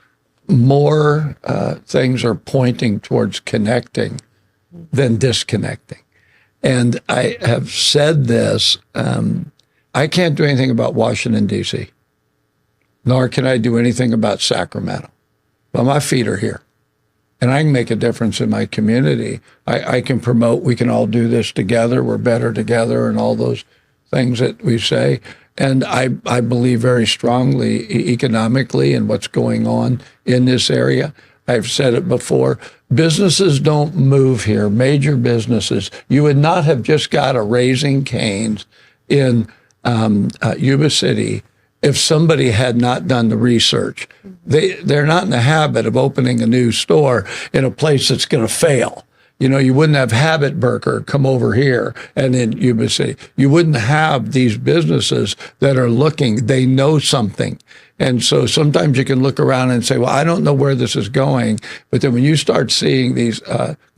things are pointing towards connecting than disconnecting. And I have said this, I can't do anything about Washington, D.C., nor can I do anything about Sacramento. But my feet are here. And I can make a difference in my community. I can promote, we can all do this together, we're better together, and all those things that we say. And I believe very strongly economically in what's going on in this area. I've said it before, businesses don't move here, major businesses. You would not have just got a Raising Cane's in Yuba City if somebody had not done the research. They're not in the habit of opening a new store in a place that's going to fail. You know, you wouldn't have Habit Burger come over here and in Yuba City. You wouldn't have these businesses that are looking, they know something. And so sometimes you can look around and say, well, I don't know where this is going. But then when you start seeing these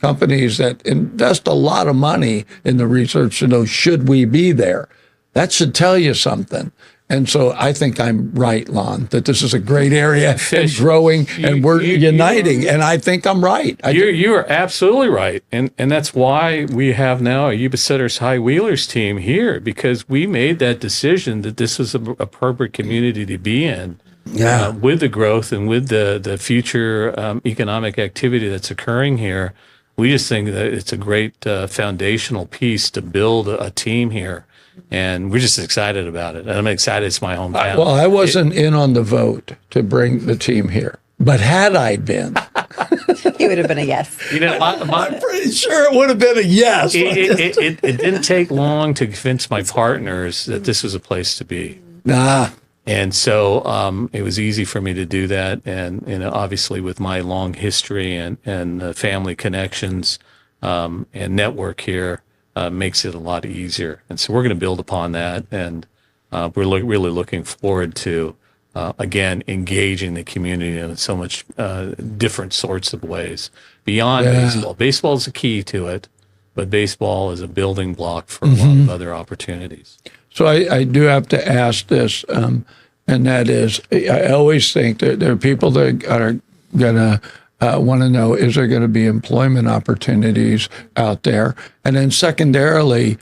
companies that invest a lot of money in the research to know, should we be there? That should tell you something. And so I think I'm right, Lon, that this is a great area and growing, and we're uniting. And I think I'm right. You are absolutely right. And that's why we have now a Yuba-Sutter High Wheelers team here, because we made that decision that this was a appropriate community to be in. Yeah. With the growth and with the future economic activity that's occurring here. We just think that it's a great foundational piece to build a team here. And we're just excited about it. And I'm excited it's my hometown. Well, I wasn't in on the vote to bring the team here. But had I been... It would have been a yes. You know, I'm pretty sure it would have been a yes. It didn't take long to convince my partners that this was a place to be. Nah. And so it was easy for me to do that. And you know, obviously with my long history and family connections and network here, makes it a lot easier. And so we're going to build upon that. And we're really looking forward to, again, engaging the community in so much different sorts of ways beyond baseball. Baseball is the key to it, but baseball is a building block for a lot of other opportunities. So I do have to ask this, and that is, I always think that there are people that are going to want to know, is there going to be employment opportunities out there? And then secondarily,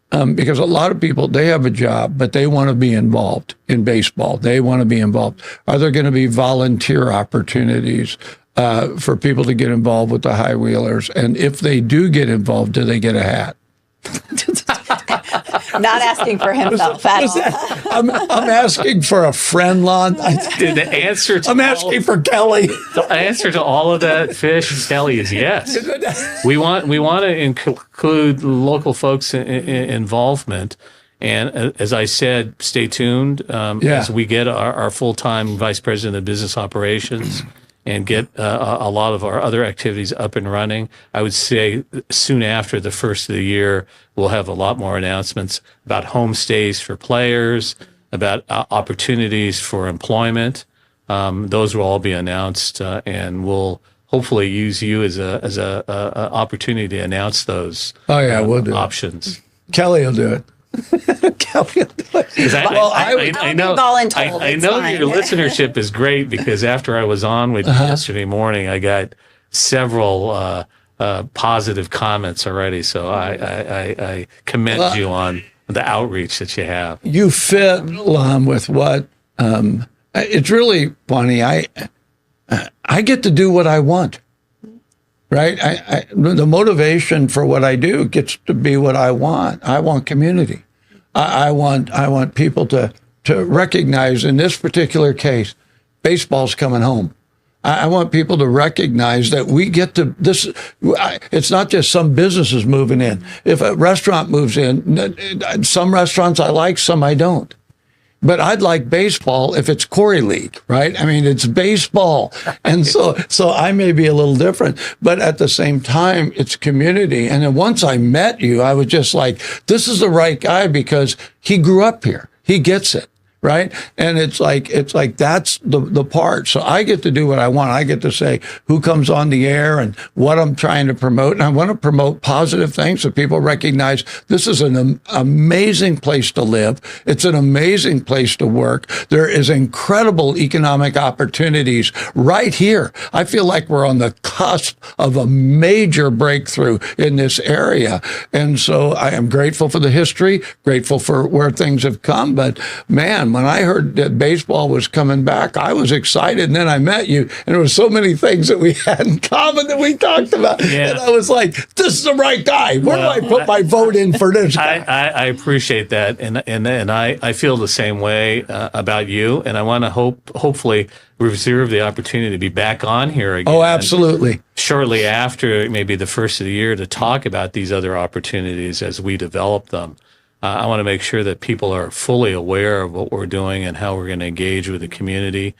because a lot of people, they have a job, but they want to be involved in baseball. They want to be involved. Are there going to be volunteer opportunities for people to get involved with the High Wheelers? And if they do get involved, do they get a hat? Not asking for himself at all. I'm asking for a friend, Lon. The answer to I'm asking for Kelly. The answer to all of that, Fish, Kelly, is yes. We want to include local folks' involvement. And as I said, stay tuned as we get our full-time vice president of business operations and get a lot of our other activities up and running. I would say soon after the first of the year, we'll have a lot more announcements about homestays for players, about opportunities for employment. Those will all be announced, and we'll hopefully use you as a opportunity to announce those. We'll do options. Kelly will do it. Kelly will do it. I know your listenership is great, because after I was on with you yesterday morning, I got several positive comments already. So I commend you on the outreach that you have. You fit, Lon, with what it's really funny. I get to do what I want. Right? The motivation for what I do gets to be what I want. I want community. I want people to recognize, in this particular case, baseball's coming home. I want people to recognize that we get to this. It's not just some businesses moving in. If a restaurant moves in, some restaurants I like, some I don't. But I'd like baseball if it's Corey League, right? I mean, it's baseball. And so I may be a little different, but at the same time, it's community. And then once I met you, I was just like, this is the right guy, because he grew up here. He gets it. Right. And it's like that's the part. So I get to do what I want. I get to say who comes on the air and what I'm trying to promote. And I want to promote positive things so people recognize this is an amazing place to live. It's an amazing place to work. There is incredible economic opportunities right here. I feel like we're on the cusp of a major breakthrough in this area. And so I am grateful for the history, grateful for where things have come. But man, when I heard that baseball was coming back, I was excited. And then I met you, and there were so many things that we had in common that we talked about. Yeah. And I was like, this is the right guy. Where do I put my vote in for this guy? I appreciate that. And I feel the same way about you. And I want to hopefully reserve the opportunity to be back on here again. Oh, absolutely. Shortly after maybe the first of the year, to talk about these other opportunities as we develop them. I want to make sure that people are fully aware of what we're doing and how we're going to engage with the community.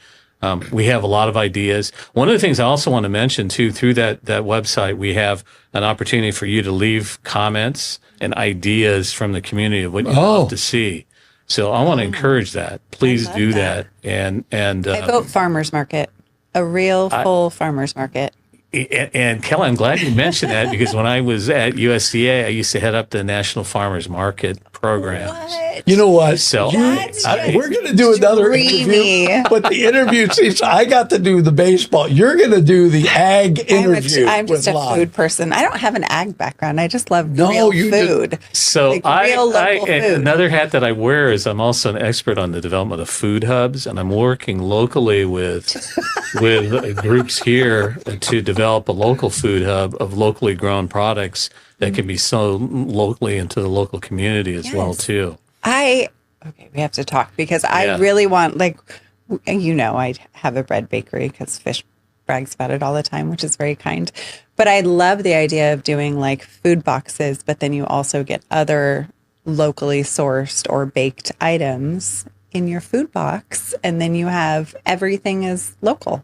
We have a lot of ideas. One of the things I also want to mention, too, through that website, we have an opportunity for you to leave comments and ideas from the community of what you'd love to see. So I want to encourage that. Please do that. And I vote farmers market, a real full farmers market. And Kelly, I'm glad you mentioned that, because when I was at USDA, I used to head up the National Farmers Market programs. What? You know what? So we're going to do another interview, but the interview, I got to do the baseball. You're going to do the ag interview. I'm just a food person. I don't have an ag background. I just love real food. So real local food. Another hat that I wear is I'm also an expert on the development of food hubs, and I'm working locally with groups here to develop a local food hub of locally grown products that can be sold locally into the local community as well, too. We have to talk, because I really want, I have a bread bakery, because Fish brags about it all the time, which is very kind. But I love the idea of doing food boxes, but then you also get other locally sourced or baked items in your food box, and then you have everything is local.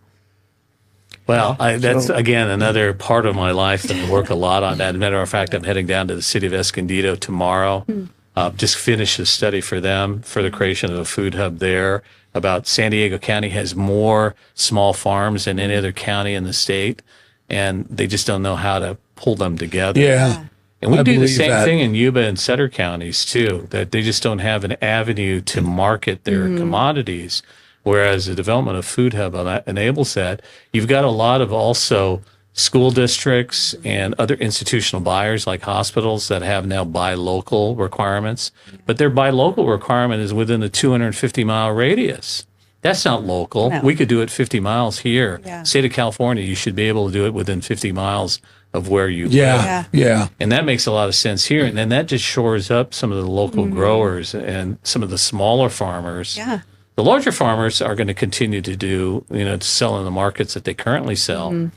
Well, that's, again, another part of my life that I work a lot on that. As a matter of fact, I'm heading down to the city of Escondido tomorrow. Just finished a study for them for the creation of a food hub there. About San Diego County has more small farms than any other county in the state, and they just don't know how to pull them together. Yeah. And we do the same thing in Yuba and Sutter counties, too, that they just don't have an avenue to market their commodities. Whereas the development of Food Hub enables that. You've got a lot of also school districts and other institutional buyers like hospitals that have now buy local requirements, but their buy local requirement is within a 250-mile radius. That's not local. No. We could do it 50 miles here. Yeah. State of California, you should be able to do it within 50 miles of where you live. Yeah. And that makes a lot of sense here. And then that just shores up some of the local growers and some of the smaller farmers. Yeah. The larger farmers are going to continue to do, to sell in the markets that they currently sell.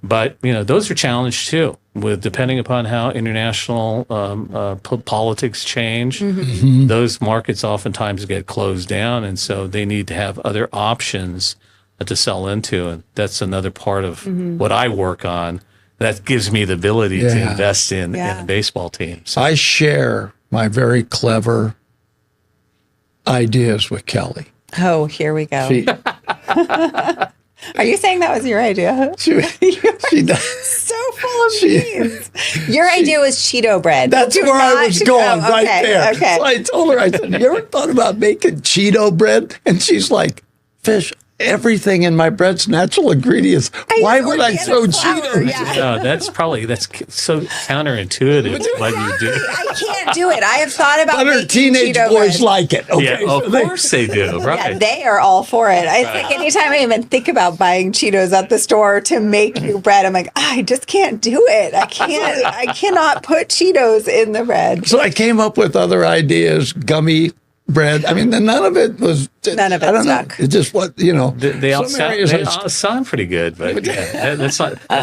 But, those are challenged too, with depending upon how international politics change, those markets oftentimes get closed down. And so they need to have other options to sell into. And that's another part of what I work on. That gives me the ability to invest in a baseball team. So, I share my very clever ideas with Kelly. Oh, here we go. She, Are you saying that was your idea? she does. So full of beans. Your idea was Cheeto bread. That's Do where I not- was going, oh, right okay, there. Okay. So I told her, I said, you ever thought about making Cheeto bread? And she's like, Fish, everything in my bread's natural ingredients. Why would I throw Cheetos? no, that's so counterintuitive to what you do. I can't do it. I have thought about But her making teenage Cheeto boys bread. like it. Okay, Yeah, of course they do, right? Yeah, they are all for it. I think anytime I even think about buying Cheetos at the store to make new bread, I'm like, I just can't do it. I cannot put Cheetos in the bread. So I came up with other ideas, gummy bread. I mean, none of it was. None of it I don't stuck. know. It's just what, They all some areas sound pretty good, but that's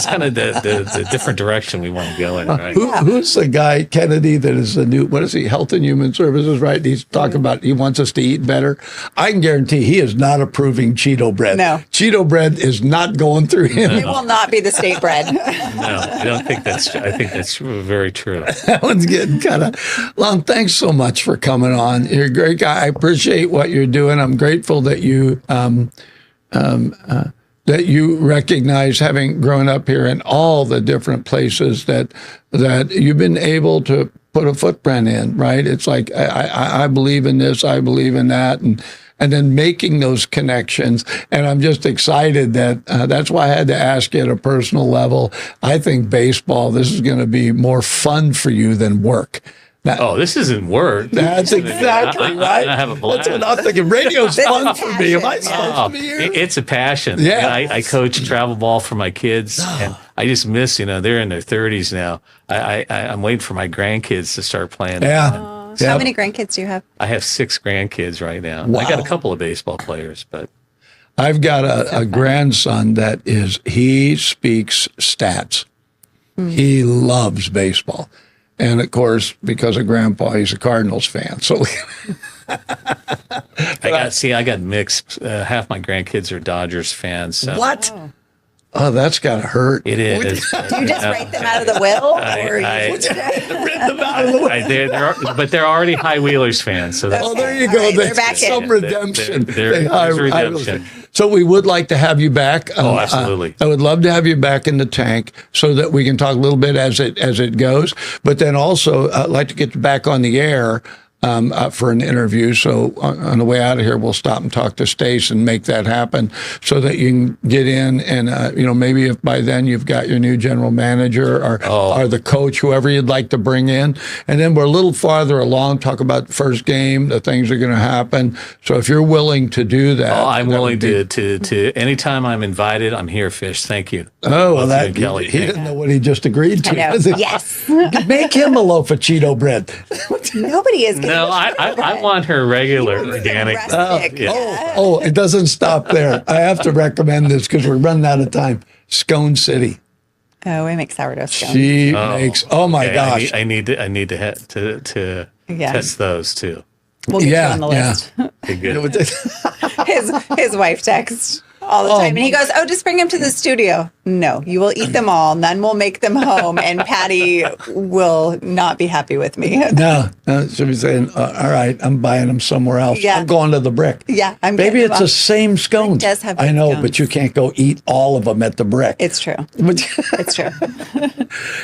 kind of the different direction we want to go in, right? Who's the guy, Kennedy, that is the new, what is he, Health and Human Services, right? He's talking about he wants us to eat better. I can guarantee he is not approving Cheeto bread. No. Cheeto bread is not going through him. It will not be the state bread. No, I don't think I think that's very true. That one's getting kind of Lon. Thanks so much for coming on. You're a great guy. I appreciate what you're doing. I'm grateful that you recognize, having grown up here in all the different places that you've been able to put a footprint in. Right? It's like I believe in this, I believe in that, and then making those connections. And I'm just excited that that's why I had to ask you at a personal level. I think baseball, this is going to be more fun for you than work. This isn't work. That's exactly right. I have a blast. That's what I'm thinking. Radio's fun for me. Am I supposed to be here? It's a passion. Yeah. I coach travel ball for my kids, and I just miss, they're in their 30s now. I'm waiting for my grandkids to start playing. Yeah. How many grandkids do you have? I have 6 grandkids right now. Wow. I got a couple of baseball players, but I've got a grandson he speaks stats. He loves baseball. And of course, because of Grandpa, he's a Cardinals fan. So I got mixed. Half my grandkids are Dodgers fans. So. What? Oh, that's got to hurt. It is. Do you just write them out of the will? But they're already High Wheelers fans. So that's, there you go. Right, they're back in. Some redemption. There's redemption. So we would like to have you back. Absolutely. I would love to have you back in the tank so that we can talk a little bit as it goes. But then also, I'd like to get you back on the air for an interview. So on the way out of here, we'll stop and talk to Stace and make that happen so that you can get in and, maybe if by then you've got your new general manager or the coach, whoever you'd like to bring in. And then we're a little farther along, talk about the first game, the things that are going to happen. So if you're willing to do that. I'm willing to anytime I'm invited, I'm here, Fish. Thank you. Oh, well, Kelly. He didn't know what he just agreed to. I know. Yes. Make him a loaf of Cheeto bread. Nobody is going No, I want her regular organic. Oh, it doesn't stop there. I have to recommend this because we're running out of time. Scone City. Oh, we make sourdough scones. She makes. Oh my gosh! I need to test those too. We'll get you on the list. Okay, good. His wife texts all the time, and he goes, "Oh, just bring them to the studio." No, you will eat them all. None will make them home, and Patty will not be happy with me. No, she'll be saying, "All right, I'm buying them somewhere else. Yeah. I'm going to the Brick." Yeah, I'm. Maybe getting it's them the same scones. It does have. I know, scones. but you can't go eat all of them at the Brick. It's true. It's true.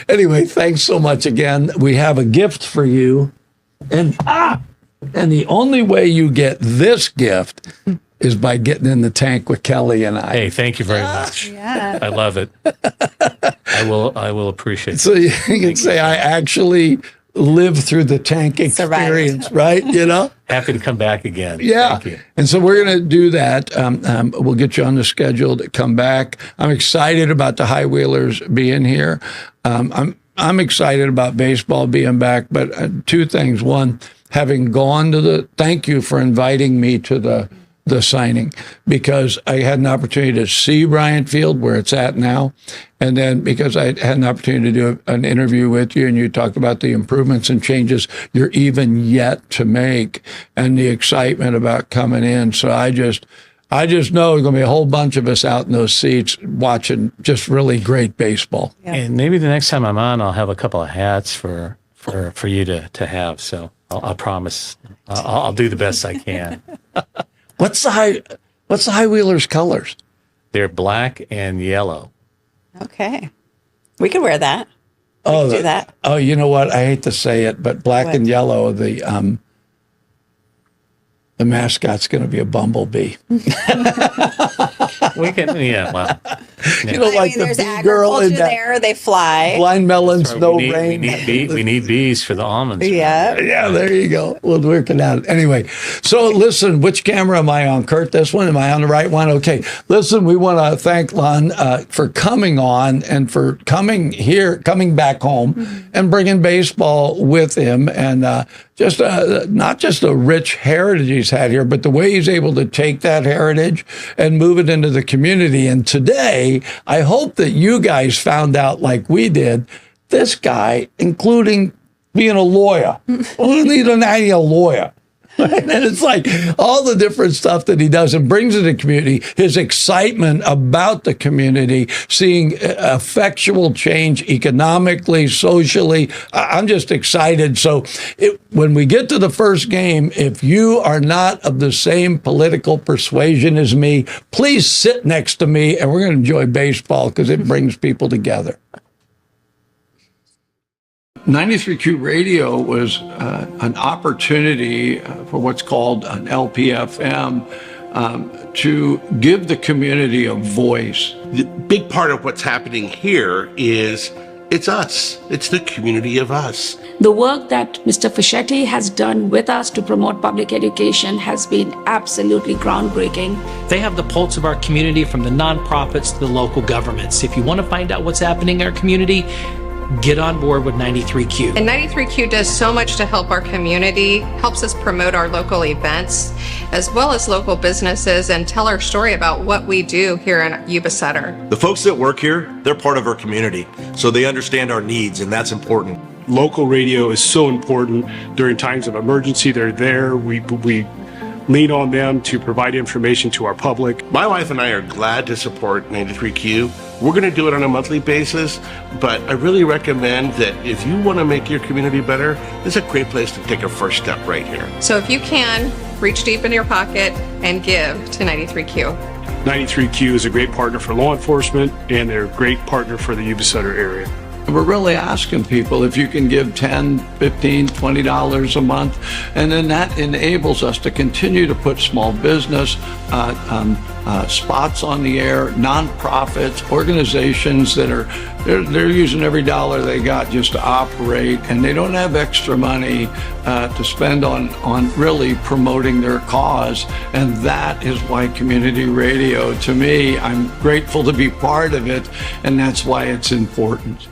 Anyway, thanks so much again. We have a gift for you, and the only way you get this gift is by getting in the tank with Kelly and I. Hey, thank you very much. Yeah. I love it. I will appreciate So it. you can say I actually lived through the tank experience, right? You know? Happy to come back again. Yeah. Thank you. And so we're going to do that. We'll get you on the schedule to come back. I'm excited about the High Wheelers being here. I'm excited about baseball being back, but two things. One, having gone to thank you for inviting me to the signing, because I had an opportunity to see Bryant Field where it's at now. And then because I had an opportunity to do an interview with you and you talked about the improvements and changes you're even yet to make and the excitement about coming in. So I just know there's going to be a whole bunch of us out in those seats watching just really great baseball. Yeah. And maybe the next time I'm on, I'll have a couple of hats for you to have. So I'll promise I'll do the best I can. What's the High Wheelers colors? They're black and yellow. Okay. We could wear that. We could do that. Oh, you know what? I hate to say it, but black and yellow, the mascot's going to be a bumblebee. We can, yeah, well. You know, like the there's bee girl in that. there, they fly. Blind melons, no rain. We need bees for the almonds. Yeah. Yeah, there you go. We'll work it out. Anyway, so listen, which camera am I on, Kurt? This one? Am I on the right one? Okay. Listen, we want to thank Lon for coming on and for coming back home and bringing baseball with him. And just not just a rich heritage he's had here, but the way he's able to take that heritage and move it into the community. And today, I hope that you guys found out, like we did, this guy, including being a lawyer. Well, he doesn't have a lawyer. And it's like all the different stuff that he does and brings to the community, his excitement about the community, seeing effectual change economically, socially. I'm just excited. So when we get to the first game, if you are not of the same political persuasion as me, please sit next to me and we're going to enjoy baseball because it brings people together. 93Q Radio was an opportunity for what's called an LPFM to give the community a voice. The big part of what's happening here is it's us. It's the community of us. The work that Mr. Fischetti has done with us to promote public education has been absolutely groundbreaking. They have the pulse of our community from the nonprofits to the local governments. If you want to find out what's happening in our community, get on board with 93Q. And 93Q does so much to help our community, helps us promote our local events, as well as local businesses, and tell our story about what we do here in Yuba-Sutter. The folks that work here, they're part of our community, so they understand our needs, and that's important. Local radio is so important during times of emergency. They're there. We lean on them to provide information to our public. My wife and I are glad to support 93Q. We're going to do it on a monthly basis, but I really recommend that if you want to make your community better, this is a great place to take a first step right here. So if you can, reach deep in your pocket and give to 93Q. 93Q is a great partner for law enforcement, and they're a great partner for the Yuba-Sutter area. We're really asking people if you can give $10, $15, $20 a month, and then that enables us to continue to put small business spots on the air, nonprofits, organizations that are they're using every dollar they got just to operate, and they don't have extra money to spend on really promoting their cause. And that is why community radio, to me, I'm grateful to be part of it, and that's why it's important.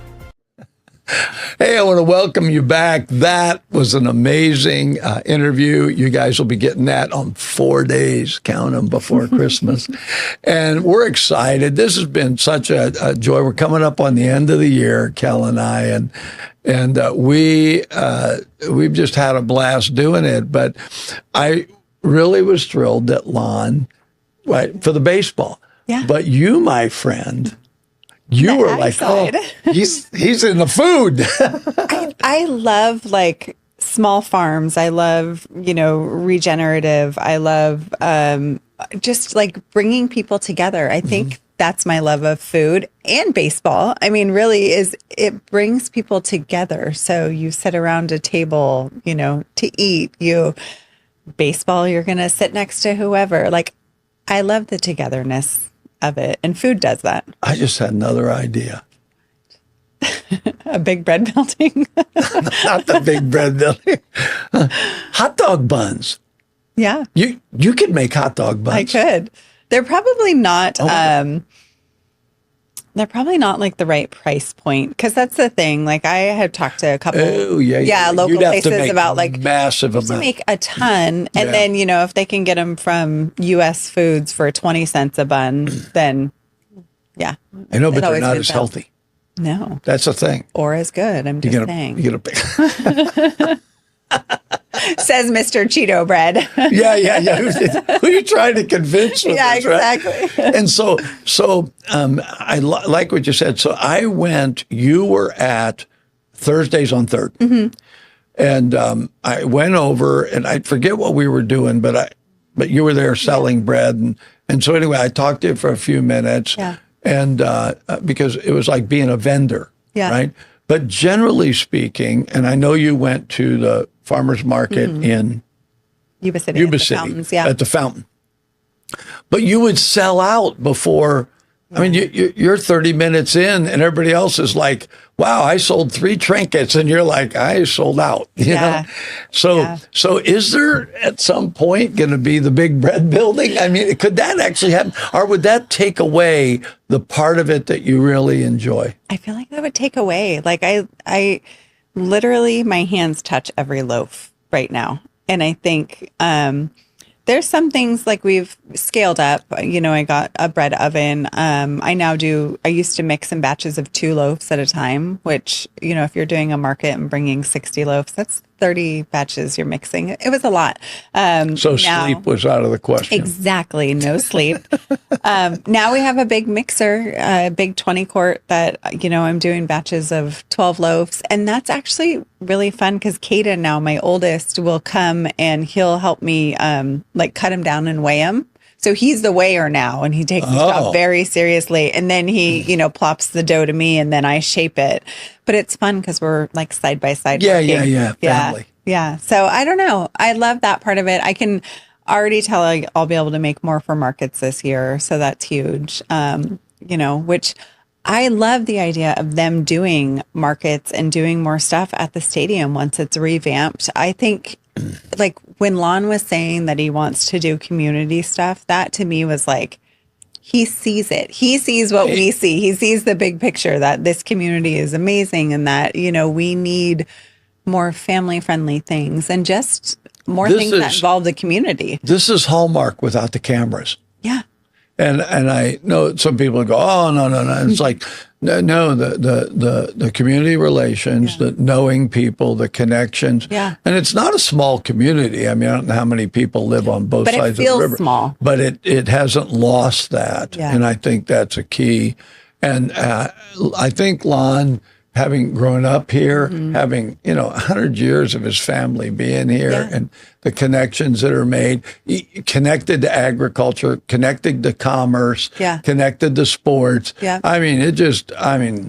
Hey, I want to welcome you back. That was an amazing interview. You guys will be getting that on 4 days, count them, before Christmas. And we're excited. This has been such a joy. We're coming up on the end of the year, Kel and I, and we've just had a blast doing it. But I really was thrilled that Lon, right, for the baseball. Yeah. But you, my friend, you were like, oh, he's in the food. I love like small farms. I love, regenerative. I love just like bringing people together. I think that's my love of food and baseball. I mean, really it brings people together. So you sit around a table, to eat. Baseball, you're going to sit next to whoever. Like, I love the togetherness of it, and food does that. I just had another idea. A big bread building. Not the big bread building. Hot dog buns. Yeah. You could make hot dog buns. I could. They're probably not they're probably not like the right price point, because that's the thing. Like, I have talked to a couple local places about like massive amount. To make a ton, and then if they can get them from U.S. Foods for 20 cents a bun, then I know, but they're not as healthy. No, that's the thing. Or as good. I'm just saying. You get a Says Mr. Cheeto Bread. Yeah. Who are you trying to convince with this, exactly. Right? And so I like what you said. So I went, you were at Thursdays on 3rd. Mm-hmm. And I went over, and I forget what we were doing, but you were there selling bread. And so anyway, I talked to you for a few minutes. Yeah. And because it was like being a vendor, right? But generally speaking, and I know you went to the farmer's market in Yuba City, at the fountain. But you would sell out before. I mean, you're 30 minutes in, and everybody else is like, "Wow, I sold 3 trinkets," and you're like, "I sold out." You know? So is there at some point going to be the big bread building? I mean, could that actually happen, or would that take away the part of it that you really enjoy? I feel like that would take away. Like, I literally, my hands touch every loaf right now, and I think there's some things like we've scaled up. I got a bread oven. I used to mix in batches of 2 loaves at a time, which, if you're doing a market and bringing 60 loaves, that's 30 batches you're mixing. It was a lot. So sleep was out of the question. Exactly. No sleep. Now we have a big mixer, a big 20 quart that, I'm doing batches of 12 loaves. And that's actually really fun, because Caden, now my oldest, will come and he'll help me cut them down and weigh them. So he's the weigher now, and he takes his job very seriously. And then he, plops the dough to me, and then I shape it. But it's fun because we're like side by side. Yeah. Family. Yeah. So I don't know. I love that part of it. I can already tell I'll be able to make more for markets this year. So that's huge. Which I love the idea of them doing markets and doing more stuff at the stadium once it's revamped. I think, like, when Lon was saying that he wants to do community stuff, that to me was like, he sees it. He sees what we see. He sees the big picture, that this community is amazing, and that, we need more family-friendly things and just more things that involve the community. This is Hallmark without the cameras. Yeah. And I know some people go, "Oh, no." It's like, no, the community relations, the knowing people, the connections. Yeah. And it's not a small community. I mean, I don't know how many people live on both sides of the river. But it feels small. But it hasn't lost that. Yeah. And I think that's a key. And I think Lon, having grown up here, having, 100 years of his family being here, and the connections that are made, connected to agriculture, connected to commerce, connected to sports. Yeah. I mean,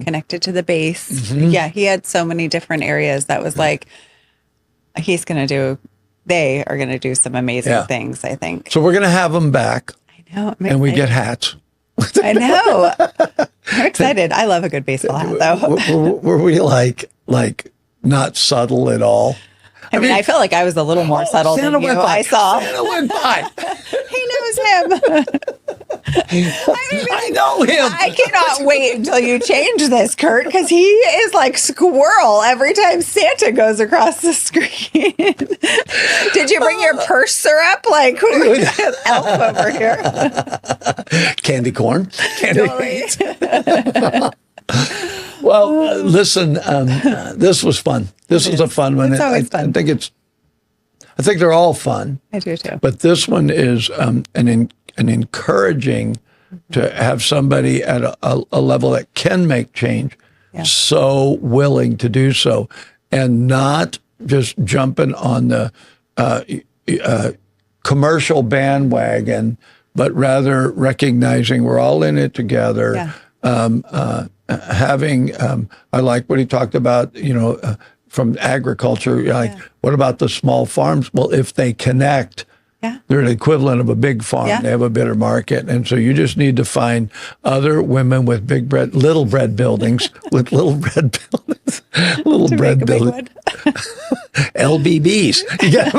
connected to the base. Yeah. He had so many different areas that was like, they are going to do some amazing things, I think. So we're going to have him back. I know. And we get hats. I know. I'm excited. I love a good baseball hat, though. Were we like not subtle at all? I mean, I felt like I was a little more subtle than you. I saw. Santa went by. He knows him. I know him. I cannot wait until you change this, Kurt, because he is like Squirrel every time Santa goes across the screen. Did you bring your purse syrup? Like, who's elf over here? Candy corn. Well, listen, this was fun. This was a fun one. It's always fun. I think they're all fun. I do too. But this one is an encouraging to have somebody at a level that can make change, so willing to do so, and not just jumping on the commercial bandwagon, but rather recognizing we're all in it together. Yeah. I like what he talked about, from agriculture. Like, what about the small farms? Well, if they connect, Yeah. They're the equivalent of a big farm. Yeah. They have a bigger market. And so you just need to find other women with little bread buildings, with little bread buildings, little To bread make a big buildings. one. LBBs. Yeah.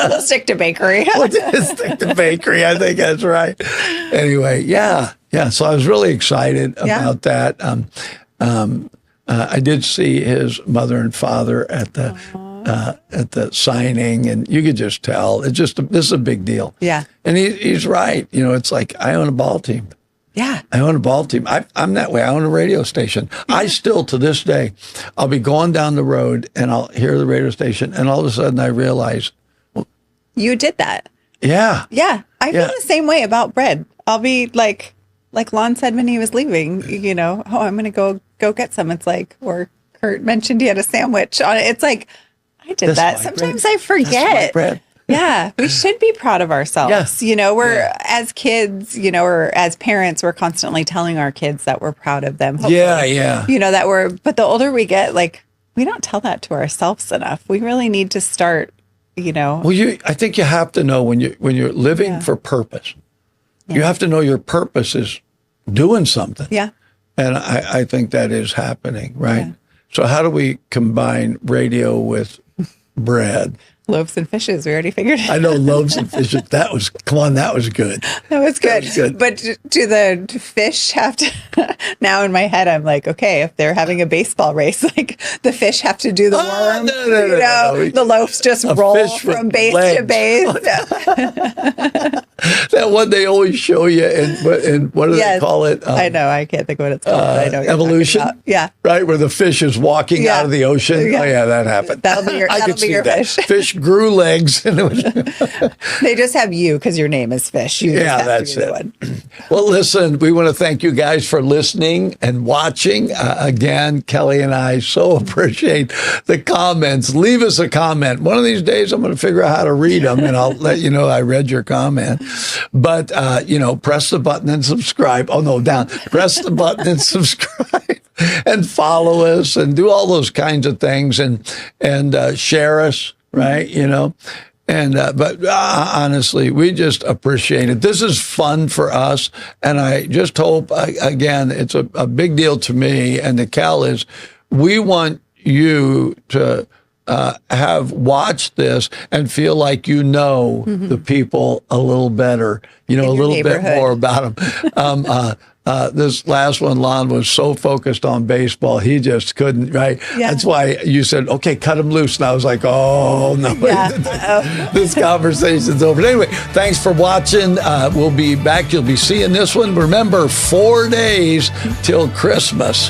We'll stick to bakery. We'll just stick to bakery. I think that's right. Anyway, yeah. So I was really excited about that. I did see his mother and father at the signing, and you could just tell this is a big deal. Yeah. And he's right. It's like I own a ball team. Yeah. I own a ball team. I'm that way. I own a radio station. I still, to this day, I'll be going down the road and I'll hear the radio station, and all of a sudden I realize, You did that. yeah. Yeah. I feel the same way about bread. I'll be like Lon said when he was leaving, I'm going to go get some. It's like, or Kurt mentioned he had a sandwich on it. It's like, I did that. Sometimes I forget. That's my bread. Yeah, we should be proud of ourselves. Yeah. As kids, or as parents, we're constantly telling our kids that we're proud of them. Hopefully. Yeah. But the older we get, we don't tell that to ourselves enough. We really need to start, Well, I think you have to know when you're living for purpose, you have to know your purpose is doing something. Yeah. And I think that is happening, right? Yeah. So how do we combine radio with bread? Loaves and fishes. We already figured it. I know loaves and fishes. That was good. That was good. But do the fish have to? Now in my head, I'm like, okay, if they're having a baseball race, the fish have to do the worm. No. The loaves just roll from base to base. That one they always show you, and what do they call it? I know. I can't think of what it's called. But I know what you're evolution. talking about. Yeah. Right, where the fish is walking out of the ocean. Yeah. Oh yeah, that happened. That'll be your fish. Fish grew legs. And it was They just have you because your name is Fish. You just have that's to be it. the one. Well, listen, we want to thank you guys for listening and watching. Again, Kelly and I so appreciate the comments. Leave us a comment. One of these days, I'm going to figure out how to read them, and I'll let you know I read your comment. But, press the button and subscribe. Oh, no, down. Press the button and subscribe and follow us and do all those kinds of things and share us. Right, but honestly, we just appreciate it. This is fun for us, and I just hope, again, it's a big deal to me and to Cal is we want you to have watched this and feel like the people a little better, a little bit more about them. This last one, Lon was so focused on baseball, he just couldn't, right? Yeah. That's why you said, okay, cut him loose. And I was like, oh, no. Yeah. This conversation's over. But anyway, thanks for watching. We'll be back. You'll be seeing this one. Remember, 4 days till Christmas.